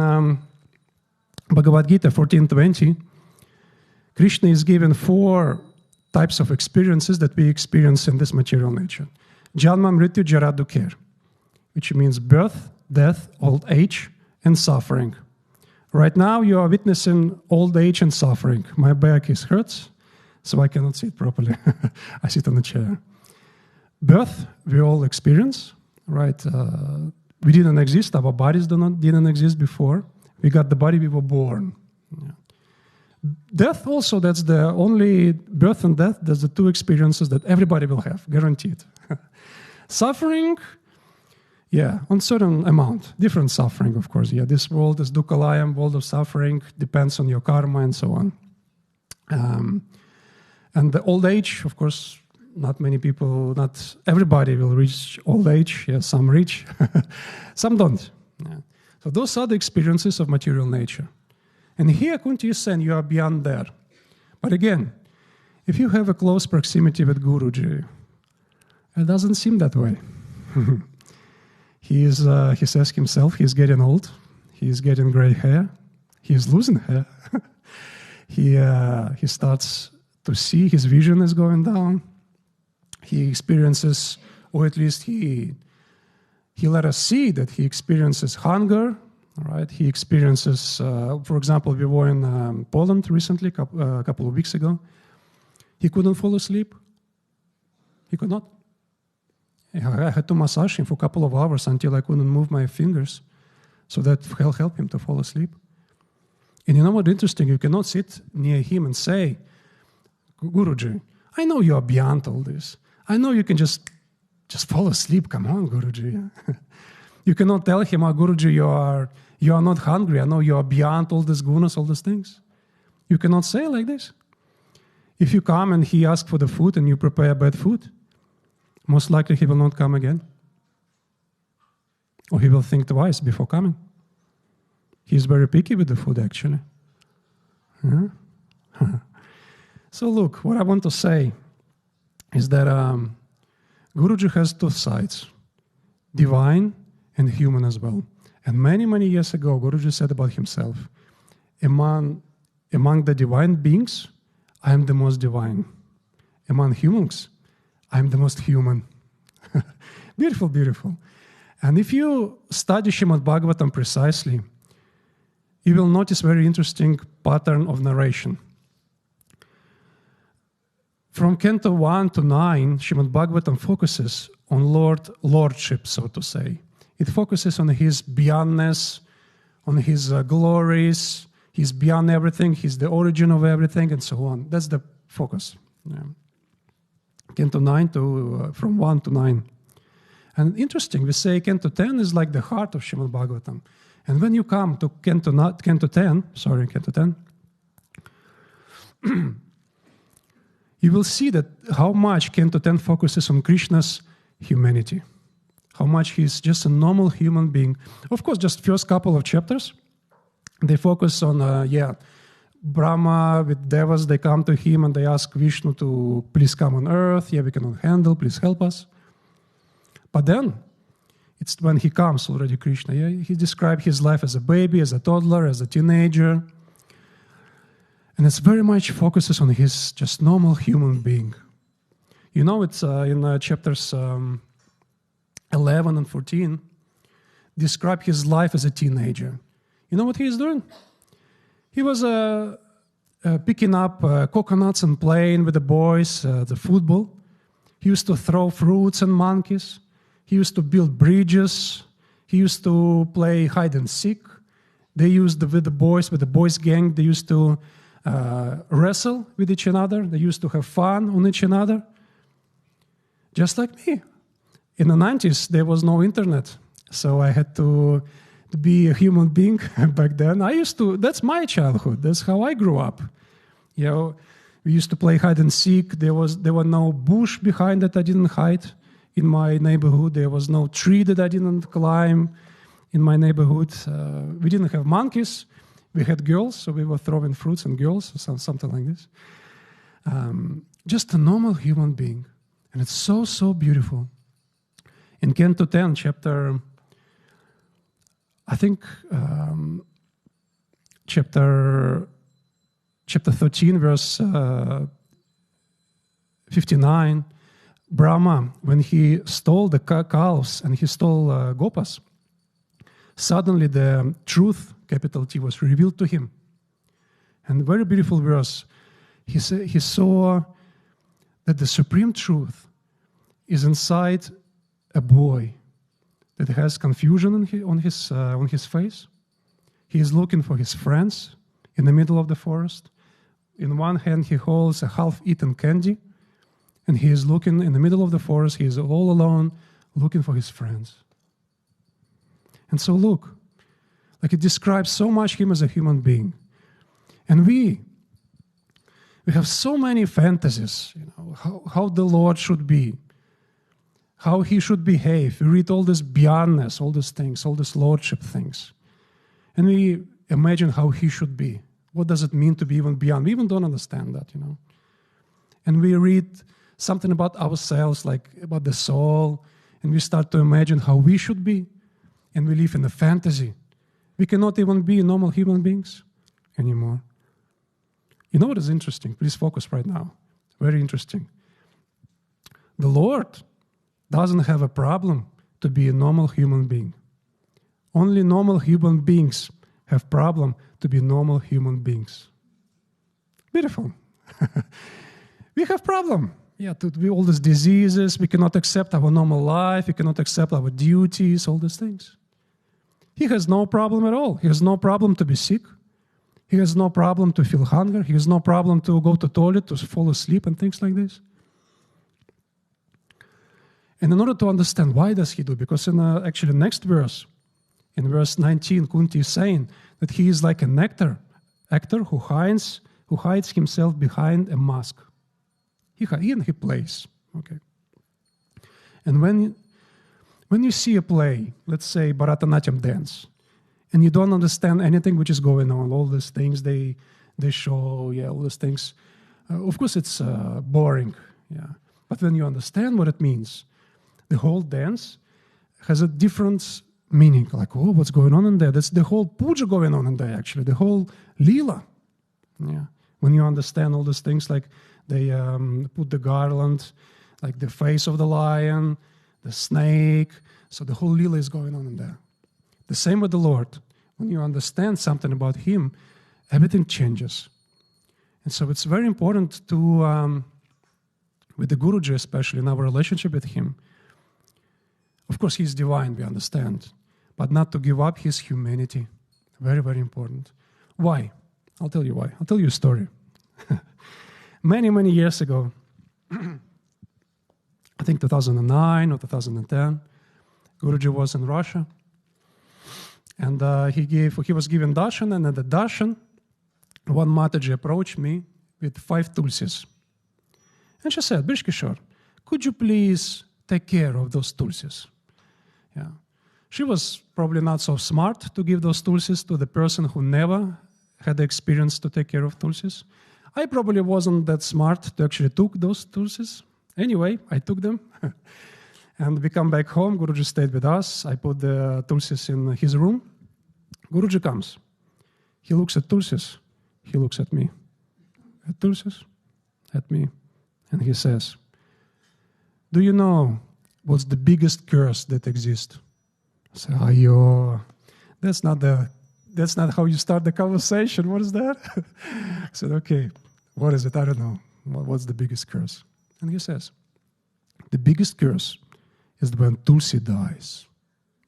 Bhagavad Gita 14:20, Krishna is given 4 types of experiences that we experience in this material nature. Janma, Mrityu, Jara, Dukher, which means birth, death, old age, and suffering. Right now, you are witnessing old age and suffering. My back is hurts, so I cannot sit properly. I sit on a chair. Birth, we all experience, right? We didn't exist. Our bodies didn't exist before. We got the body, we were born. Yeah. Death also, that's the only birth and death, that's the 2 experiences that everybody will have, guaranteed. Suffering, yeah, on certain amount. Different suffering, of course. Yeah, this world is dukkhalayam, world of suffering, depends on your karma and so on. And the old age, of course, not many people, not everybody will reach old age. Yeah, some reach, some don't. Yeah. So those are the experiences of material nature. And here, Kunti is saying you are beyond there. But again, if you have a close proximity with Guruji, it doesn't seem that way. He says himself, he's getting old, he's getting gray hair, he's losing hair. He starts to see his vision is going down. He experiences, or at least he let us see that he experiences hunger, right? He experiences, for example, we were in Poland recently, a couple of weeks ago. He couldn't fall asleep. He could not. I had to massage him for a couple of hours until I couldn't move my fingers, so that helped him to fall asleep. And you know what interesting? You cannot sit near him and say, Guruji, I know you are beyond all this. I know you can just fall asleep. Come on, Guruji. You cannot tell him, Guruji, you are not hungry. I know you are beyond all these gunas, all these things. You cannot say like this. If you come and he asks for the food and you prepare bad food, most likely he will not come again. Or he will think twice before coming. He's very picky with the food, actually. Yeah? So look, what I want to say is that Guruji has 2 sides, divine and human as well. And many, many years ago, Guruji said about himself, among the divine beings, I am the most divine. Among humans, I am the most human. Beautiful, beautiful. And if you study Srimad Bhagavatam precisely, you will notice very interesting pattern of narration. From Canto 1 to 9, Srimad Bhagavatam focuses on lordship, so to say. It focuses on his beyondness, on his glories. He's beyond everything. He's the origin of everything, and so on. That's the focus. Yeah. Canto 9 from 1 to 9. And interesting, we say Canto 10 is like the heart of Srimad Bhagavatam. And when you come to Canto 10, you will see that how much Canto 10 focuses on Krishna's humanity, how much he's just a normal human being. Of course, just first couple of chapters, they focus on, Brahma with devas, they come to him and they ask Vishnu to please come on earth. Yeah, we cannot handle, please help us. But then, it's when he comes already, Krishna. Yeah, he described his life as a baby, as a toddler, as a teenager. And it's very much focuses on his just normal human being. You know, it's in chapters 11 and 14, describe his life as a teenager. You know what he is doing? He was picking up coconuts and playing with the boys, the football. He used to throw fruits and monkeys. He used to build bridges. He used to play hide and seek. They used with the boys gang, they used to wrestle with each other. They used to have fun on each other. Just like me. In the 90s, there was no internet. So I had to be a human being back then. That's my childhood. That's how I grew up. You know, we used to play hide and seek. There were no bush behind that I didn't hide in my neighborhood. There was no tree that I didn't climb in my neighborhood. We didn't have monkeys. We had girls, so we were throwing fruits and girls, or something like this. Just a normal human being. And it's so, so beautiful. In Canto 10, chapter 13, verse 59, Brahma, when he stole the cows and he stole gopas, suddenly the truth, capital T, was revealed to him. And very beautiful verse. He saw that the supreme truth is inside a boy that has confusion on his face. He is looking for his friends in the middle of the forest. In one hand, he holds a half-eaten candy, and he is looking in the middle of the forest. He is all alone, looking for his friends. And so look, like it describes so much him as a human being. And we have so many fantasies, you know, how the Lord should be, how he should behave. We read all this beyondness, all these things, all these lordship things. And we imagine how he should be. What does it mean to be even beyond? We even don't understand that, you know. And we read something about ourselves, like about the soul, and we start to imagine how we should be, and we live in a fantasy. We cannot even be normal human beings anymore. You know what is interesting? Please focus right now. Very interesting. The Lord doesn't have a problem to be a normal human being. Only normal human beings have problem to be normal human beings. Beautiful. We have problem. Yeah, to be all these diseases. We cannot accept our normal life. We cannot accept our duties, all these things. He has no problem at all. He has no problem to be sick. He has no problem to feel hunger. He has no problem to go to the toilet, to fall asleep and things like this. And in order to understand why does he do, because in actually next verse, in verse 19, Kunti is saying that he is like an actor who hides himself behind a mask. He plays. Okay. And when you see a play, let's say Bharatanatyam dance, and you don't understand anything which is going on, all these things they show, all these things, of course it's boring. Yeah. But when you understand what it means, the whole dance has a different meaning. Like, oh, what's going on in there? That's the whole puja going on in there, actually, the whole lila. Yeah. When you understand all these things, like they put the garland, like the face of the lion, the snake. So the whole lila is going on in there. The same with the Lord. When you understand something about him, everything changes. And so it's very important to, with the Guruji especially, in our relationship with him, of course he's divine, we understand, but not to give up his humanity. Very, very important. Why? I'll tell you why. I'll tell you a story. Many, many years ago, I think 2009 or 2010, Guruji was in Russia. And he was given Darshan, and at the Darshan, one Mataji approached me with 5 tulsis. And she said, Brishkishore, could you please take care of those tulsis? Yeah. She was probably not so smart to give those tulsis to the person who never had the experience to take care of tulsis. I probably wasn't that smart to actually took those tulsis. Anyway, I took them. And we come back home. Guruji stayed with us. I put the tulsis in his room. Guruji comes. He looks at tulsis. He looks at me. At tulsis, at me. And he says, do you know what's the biggest curse that exists? I say, Ayo, that's not how you start the conversation. What is that? I said, okay, what is it? I don't know. What's the biggest curse? And he says, the biggest curse is when Tulsi dies.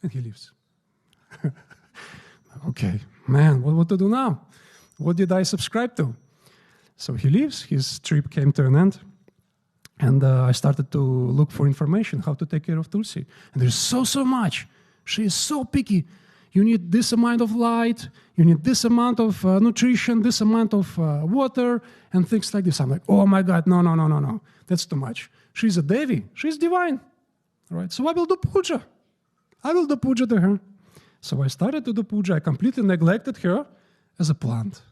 And he leaves. Okay, man, what to do now? What did I subscribe to? So he leaves. His trip came to an end. And I started to look for information, how to take care of Tulsi. And there's so much. She is so picky. You need this amount of light. You need this amount of nutrition, this amount of water, and things like this. I'm like, oh my God, no. That's too much. She's a Devi. She's divine. All right, so I will do puja. I will do puja to her. So I started to do puja. I completely neglected her as a plant.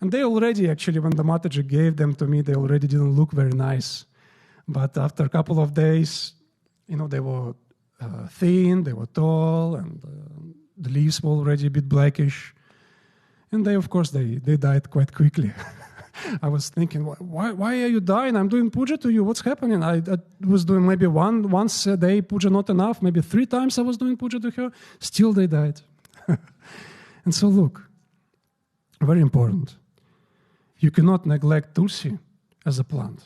And they already, actually, when the Mataji gave them to me, they already didn't look very nice. But after a couple of days, they were thin, they were tall, and the leaves were already a bit blackish. And they, of course, they died quite quickly. I was thinking, why are you dying? I'm doing puja to you. What's happening? I was doing maybe once a day puja, not enough. Maybe 3 times I was doing puja to her. Still they died. And so look, very important. You cannot neglect Tulsi as a plant.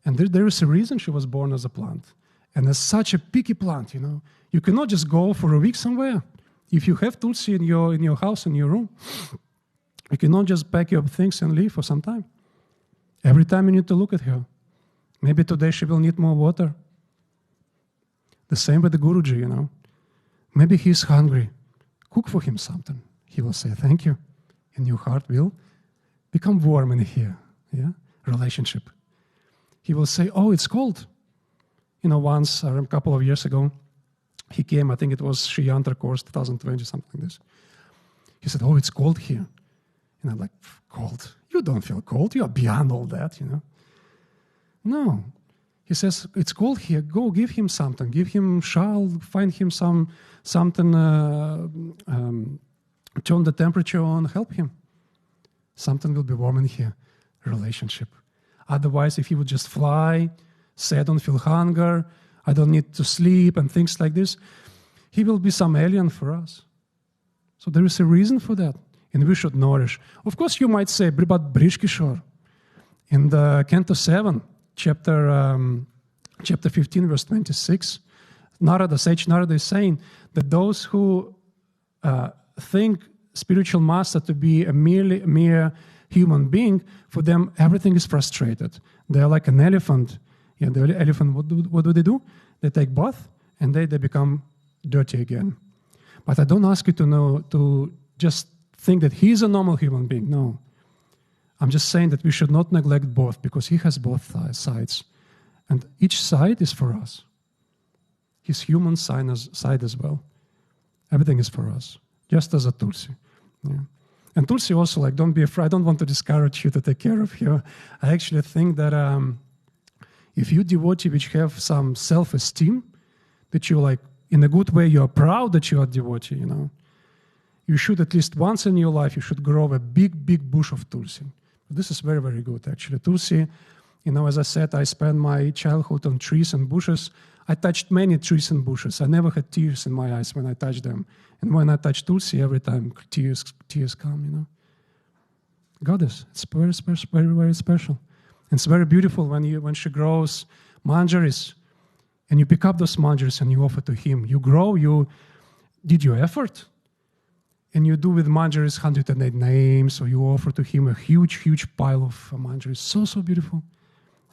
And there is a reason she was born as a plant. And as such a picky plant, you cannot just go for a week somewhere. If you have Tulsi in your house, in your room, you cannot just pack your things and leave for some time. Every time you need to look at her. Maybe today she will need more water. The same with the Guruji, Maybe he's hungry. Cook for him something. He will say, thank you. And your heart will become warm in here. Yeah? Relationship. He will say, oh, it's cold. Once, a couple of years ago, he came, I think it was Sri Yantra course, 2020, something like this. He said, oh, it's cold here. And I'm like, cold? You don't feel cold. You are beyond all that, No. He says, it's cold here. Go give him something. Give him shawl. Find him something, turn the temperature on, help him. Something will be warm in here. Relationship. Otherwise, if he would just fly, say, I don't feel hunger, I don't need to sleep, and things like this, he will be some alien for us. So there is a reason for that, and we should nourish. Of course, you might say, but Brishkishore, in the Canto 7, chapter 15, verse 26, Sage Narada is saying that those who think spiritual master to be a mere human being, for them everything is frustrated. They are like an elephant. Yeah, the elephant, what do? They take bath and they become dirty again. But I don't ask you to just think that he's a normal human being. No. I'm just saying that we should not neglect both, because he has both sides. And each side is for us. His human side as well. Everything is for us, just as a Tulsi. Yeah. And Tulsi also, don't be afraid. I don't want to discourage you to take care of her. I actually think that if you devotee which have some self-esteem, that you in a good way, you're proud that you are devotee, you should at least once in your life, you should grow a big bush of Tulsi. This is very, very good, actually. Tulsi, as I said, I spent my childhood on trees and bushes. I touched many trees and bushes. I never had tears in my eyes when I touched them. And when I touch Tulsi, every time tears come, Goddess, it's very special, very, very special. And it's very beautiful when she grows manjaris, and you pick up those manjaris and you offer to him. You grow, you did your effort, and you do with manjaris 108 names, or you offer to him a huge pile of manjaris. So beautiful.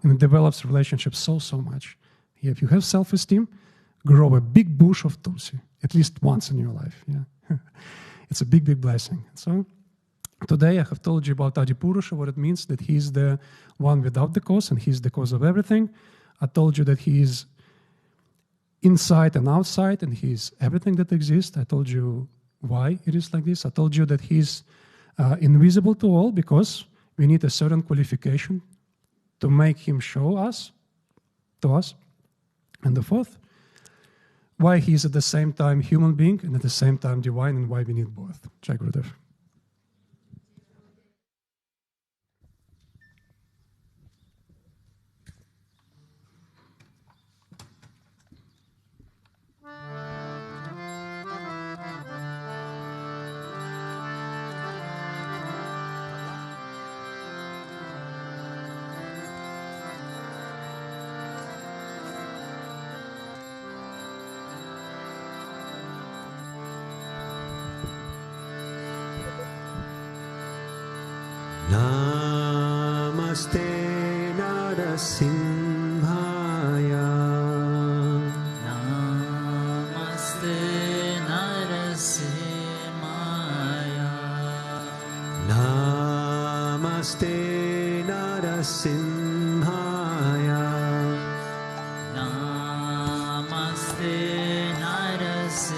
And it develops relationships so much. If you have self-esteem, grow a big bush of Tulsi, at least once in your life. Yeah, it's a big, big blessing. So today I have told you about Adipurusha, what it means that he is the one without the cause and he's the cause of everything. I told you that he is inside and outside and he is everything that exists. I told you why it is like this. I told you that he is invisible to all because we need a certain qualification to make him show us, to us. And the fourth, why he is at the same time human being and at the same time divine and why we need both. Jai Gurudev. Namaste Narasimhaya. Namaste Narasimhaya. Namaste Narasimhaya. Namaste Narasimhaya.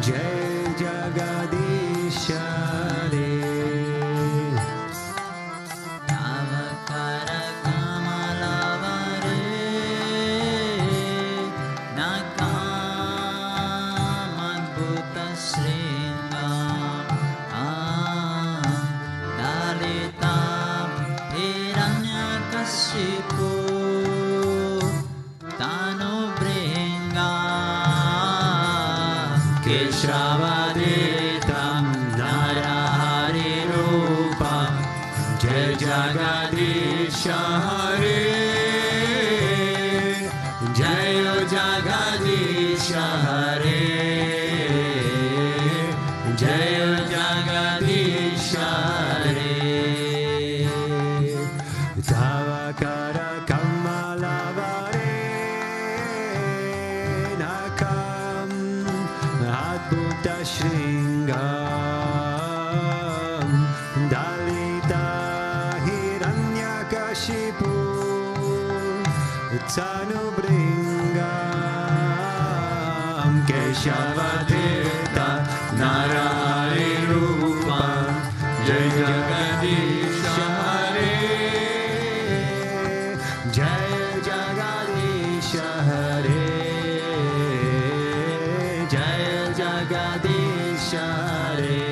Jai Jagadisha Hare. Avakara Kamalavare Nakamadbhuta Shringa Dalita Hiranyakashipu Tanubringa Keshavaditam Narahari Rupa Jai Jagadisha Hare. Jai Jagadisha Hare. Jai Jagadisha Hare. Tavakara Kamalavare Nakam Adbhuta Shringam Dalita Hiranyakashipu Tanubringam Keshavadeta Narahari Rupam Jai Jagadisha Hare. Jai Jagadisha Hare. Jai Jagadisha Hare.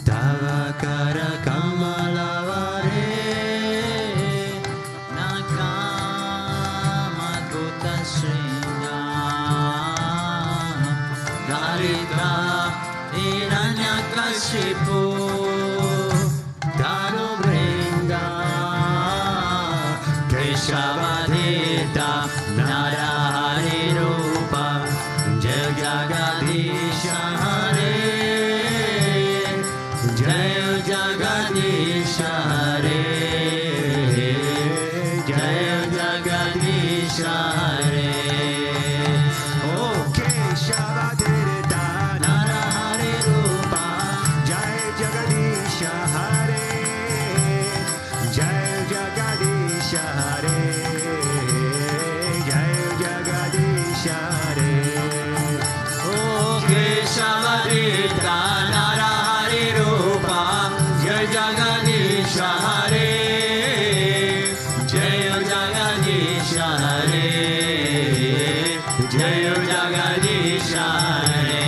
Tavakara Kamalavare Nakamadbhuta Shringa Dalita Hiranyakashipu Tanubringa Keshavadita Narahari Rupa Jai Jagadisha Hare. Jai Jagadisha Hare. Jai Jagadisha Hare. Oh Keshavadeta Narahari Rupa Jai Jagadisha Hare. Jai Jagadisha Hare. Jai Jagadisha Hare. Oh Keshavadita Narahari Rupa Jai Jagadisha Hare. Jai Jagadisha Hare. Jai Jagadisha Hare.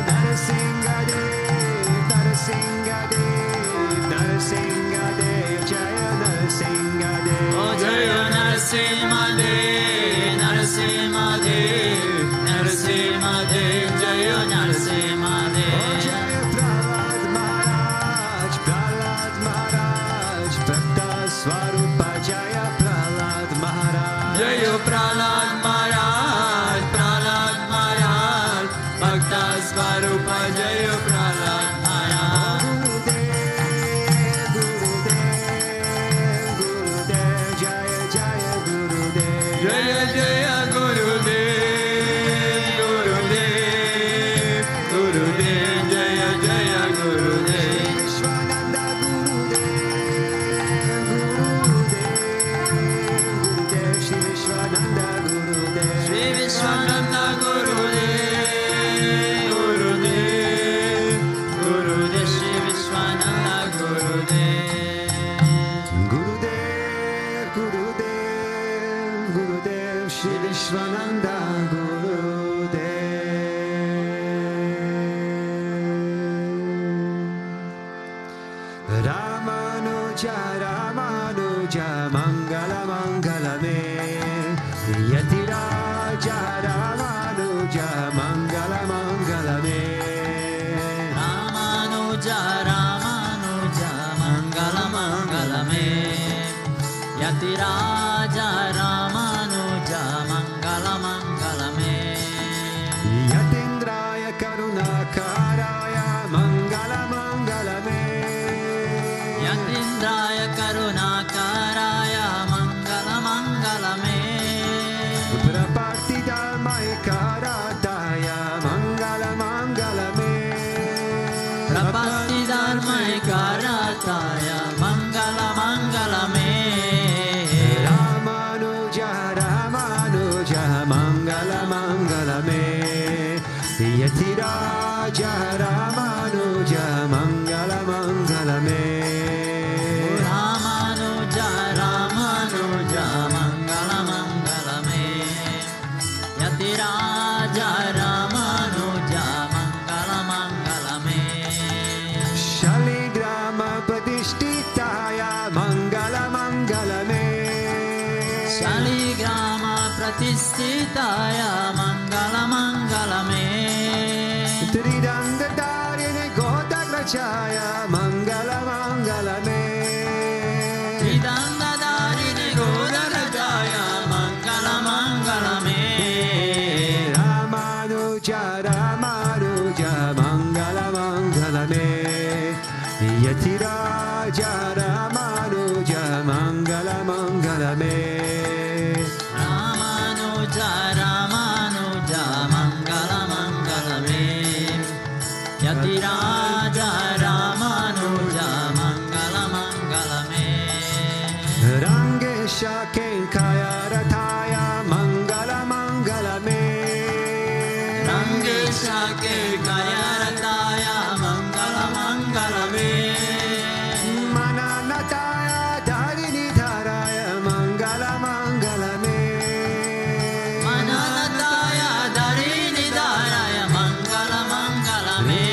Narsingadev, Narsingadev, Narsingadev, Jaya Narsingadev. Oh Jaya Narasimhadev, Narasimhadev, Narasimhadev, Jaya Narasimhadev. Jaya Prahlad Maharaj, Prahlad Maharaj, Bhakta Swarupa Jaya Prahlad Maharaj. Jaya Prahlad Maharaj, Prahlad Maharaj, Bhakta Swarupa Jaya Prahlad Maharaj. Gurudev, Gurudev, Jaya Jaya Gurudev. Jaya Jaya Gurudev, Gurudev, Gurudev, Jaya Jaya Gurudev. Vishwananda Gurudev, Gurudev, Shri Vishwananda Gurudev. Shri Vishwananda Gurudev, Gurudev, Gurudev, Shri Vishwananda Gurudev. Gurudev, Gurudev, Gurudev, Shri Vishwananda Gurudev. Ramanuja, Ramanuja, Mangala Mangala Me. Yatiraja, Ramanuja, Mangala Mangala Me. Ramanuja, Ramanuja, Mangala Mangala Me. Yatiraja, Ramanuja, Mangala Mangala Me. Yatindraya Karunakaraya Mangala Mangala Me. Yatindraya Karunakaraya Mangala Mangala Me. Prapatidamai Karataya Mangala Mangala Me. Prapatidamai Karataya Mangala Mangala Me. Ramanuja, Ramanuja, Mangala Mangala Me. Yatiraja Ramanuja Mangala Mangala Me Ramanuja Ramanuja Mangala Mangala Me Yatiraja Ramanuja Mangala Mangala Me Shaligrama Pratishtitaya Mangala Mangala Me Shaligrama Pratistitaya Mangala Mangala Me Tridandadarine Godagrachaya Mangala Mangala Me Tridandadarine Godagrachaya Mangala Mangala Me Ramanuja Ramanuja Mangala Mangala Me Yatiraja Ramanuja Mangala Mangala Me Ramanuja Ramanuja Mangala Mangala Me Yatiraja Ramanuja Mangala Mangala Me Rangesha Kenkaya Rataya Mangala Mangala Me Rangesha Kenkaya Rataya Mangala Mangala Me Mananataya Dharini Dharaya Mangala Mangala Me Mananataya Dharini Dharaya Mangala Mangala Me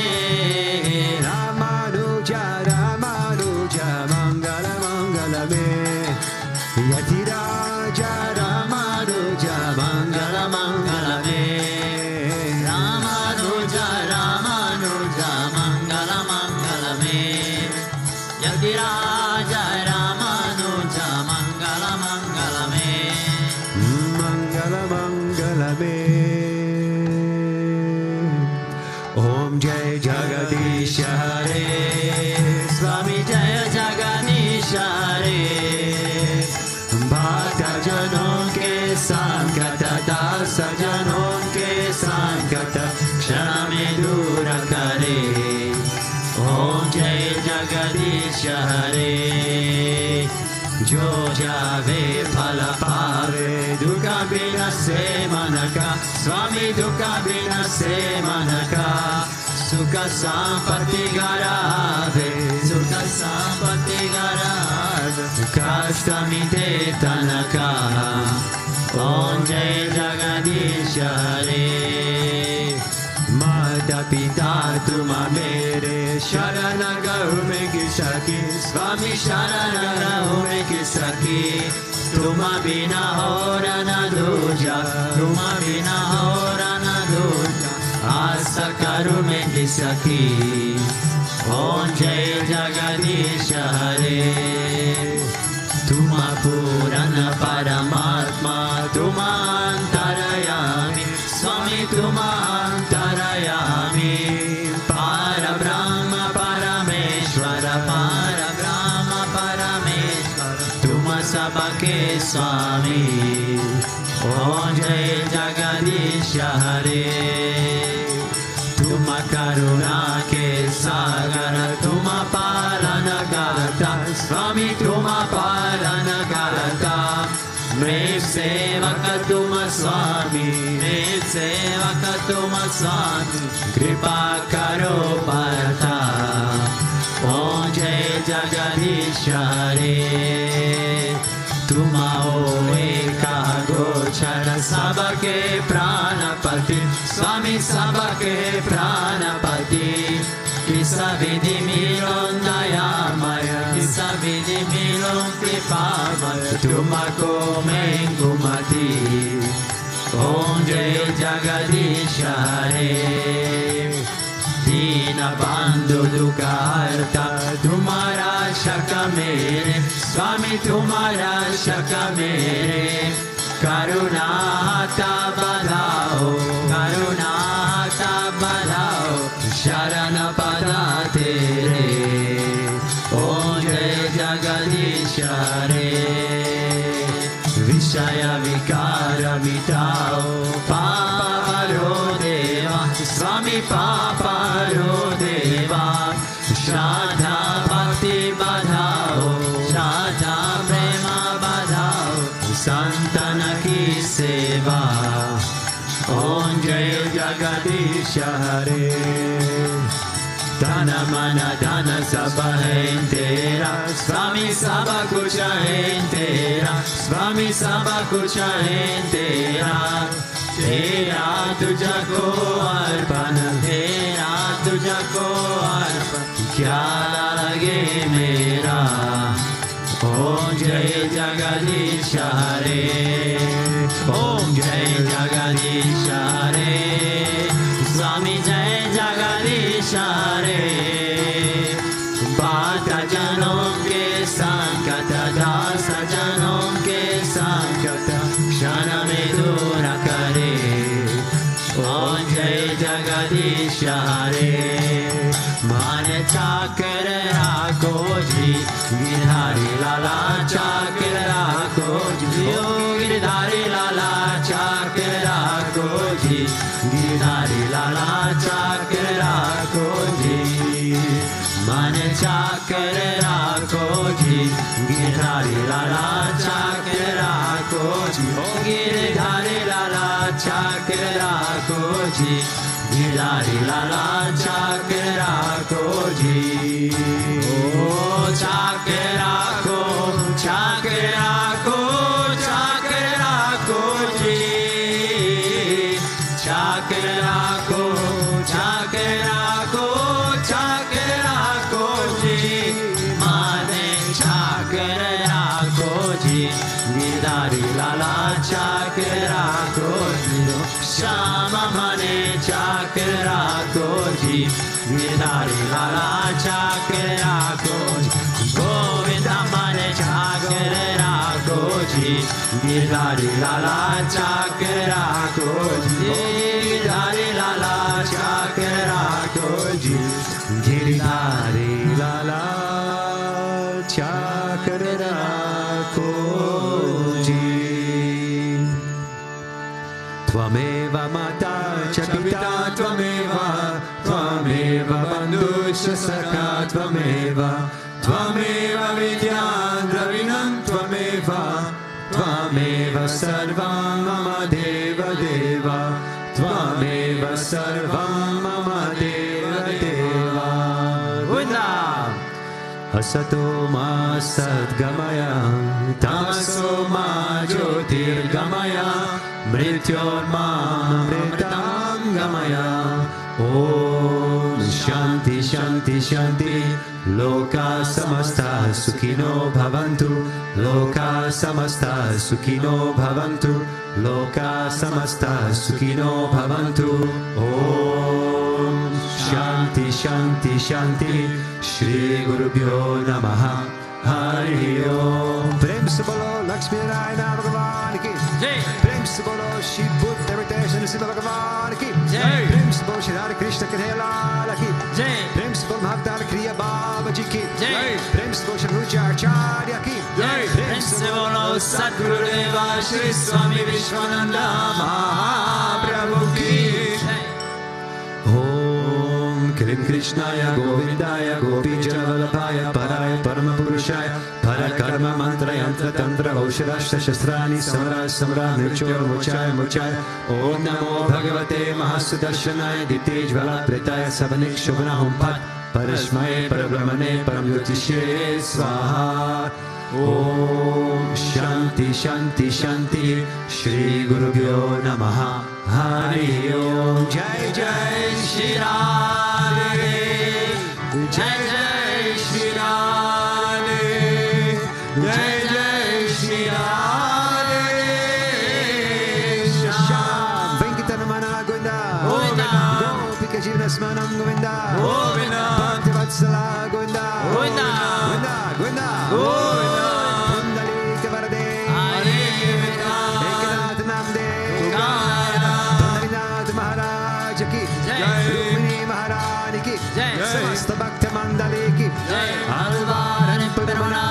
Ramanuja Ramanuja Mangala Mangala Me Yatiraja Ramanuja Mangala Mangala Me Ramanuja Ramanuja Mangala Mangala Me Yatiraja Ramanuja Mangala Mangala Me Mangala Mangala Me Om Jai Jagadish Hare Swami Jaya Jagadish Hare Bhakta Janon ke Sankata Dasa Janon ke Sankata Kshana mein dura kare Om Jai Jagadish Hare Jo jave phala pave Dukha bina se manaka Swami dukha bina se manaka Sukha sampatti garave Sukha sampatti garave Kasta mite tanaka Om Jai Jagadish Hare Mata Pita Tuma Mere Sharana Garu Meki Saki Swami Sharana Rahume ki Saki Tuma bina hora na duja Tuma bina hora na duja Asa karume ki Saki Om Jai Jagadish Hare Tuma Purana Paramatma Tuma Antarayami Swami Tuma Antarayami Para Brahma Parameshwara Para Brahma Parameshwara Tuma Sabake Swami Om Jai Jagadish Hare Tuma Karuna Ke Sagara Tuma Palana Karta Swami Tuma Palana Karta Mev Sevaka Tuma Swami Mev Sevaka Tuma Swami Kripa Karo Parta Om Jai Jagadish Hare Tuma Eka Gochara Sabake Pranapati Swami Sabake Pranapati Kisa Vidhi Milon Dayamaya Kisa Vidhi Milon Kripamaya Tuma Komengumati Om Jai Jagadish Hare Dina Bandhu Dukharta Tumara Shaka Mere Swami Tumara Shaka Mere Karuna Hata Badao Karuna Hata Badao Sharana Pada Tere Om Jai Jagadish Hare Vishaya Vikara Mitao Paparo Deva Swami Paparo Deva Shraddha Bhakti Badhao Shraddha Prema Badhao Santana Ki Seva Om Jai Jagadisha Hare. Dana mana dana sabha hai tera, Swami sabha kuch hai tera, Swami sabha kuch hai tera. Tera tujhko arpan, tera tujhko arpan, kya lage mera. Om Jai Jagadisha Hare. Om Jai Jagadisha Hare. Swami Jai Jagadisha Hare. Bata janam ke sankata, dasa janam ke sankata, kshana mein dura kare. Om Jai Jagadisha Hare. Man chakar rakho ji, girdhari lala chakar rakho ji. O girdhari lala chakar rakho ji, girdhari lala chakar rakho ji. Man chakar rakho ji, girdhari lala chakar rakho ji. O girdhari lala chakar rakho ji, girdhari lala chakar rakho ji. O chakar rakho, chakar rakho, chakar rakho ji. Chakar rakho, chakar rakho, chakar rakho ji. Mane chakar rakho ji, girdhari lala chakar rakho ji. Shama mane chakar rakho ji, girdhari lala chakar rakho ji. Govinda mane chakar rakho ji, girdhari lala chakar rakho ji. Girdhari lala chakar rakho ji, girdhari lala chakar rakho ji. Tvameva mata cha pita tvameva, tvameva bandhucha sakha tvameva, tvameva vidyam dravinam tvameva, tvameva sarvam mama deva deva, tvameva sarvam mama deva deva. Govinda! Asato ma sadgamaya, tamaso ma jyotirgamaya, mrityorma mritam gamaya. Om Shanti Shanti Shanti. Loka samasta sukhino bhavantu, Loka samasta sukhino bhavantu, Loka samasta sukhino bhavantu. Om Shanti Shanti Shanti. Shri Gurubhyo Namaha. Hari Om. Prem se bolo Lakshmi Narayana Bhagavan ki Jai. Prem se bolo Sri Bhutabhrteshwarnath Mandir Bhagavan ki Jai. Prem se bolo Shri Hare Krishna Kadhelala ki Jai. Prem se bolo Mahavdar Kriya Baba ji ki Jai. Prem se bolo Shri Rucharacharya ki Jai. Prem se bolo Sadguru Deva Shri Swami Vishwananda Mahaprabhu ki Jai. Om Krim Krishnaya Govindaya Gopi Janavalabhaya Paraya Paramapurushaya Parakarma Mantra Yantra Tantra Vaushirashta Shastrani Samara Samara Mirchor Mochaya Mochaya. Om Namo Bhagavate Mahasudarshanaya Ditejvala Pritaya Sabanik Shubhana Humpat Parashmaye Parabrahmane Paramyotishe Swaha. Om Shanti Shanti Shanti. Shri Gurubhyo Namaha. Hari Om. Jai Jai Shri Radhe, Jai Jai Shri Radhe, Jai Jai Shri Radhe. Sham Venkatamana Govinda, Govinda. Gopika Jivana Smanam Govinda, Govinda. Bhakti Vatsala Govinda, Govinda. Govinda, Govinda, Govinda. Pundalika Varade, Hare Krishna, Ekanath Namde, Maharaj ki Jai. Rumini Maharani ki Jai. Samasta Bhakta Mandali ki Jai. Alvaran Paramana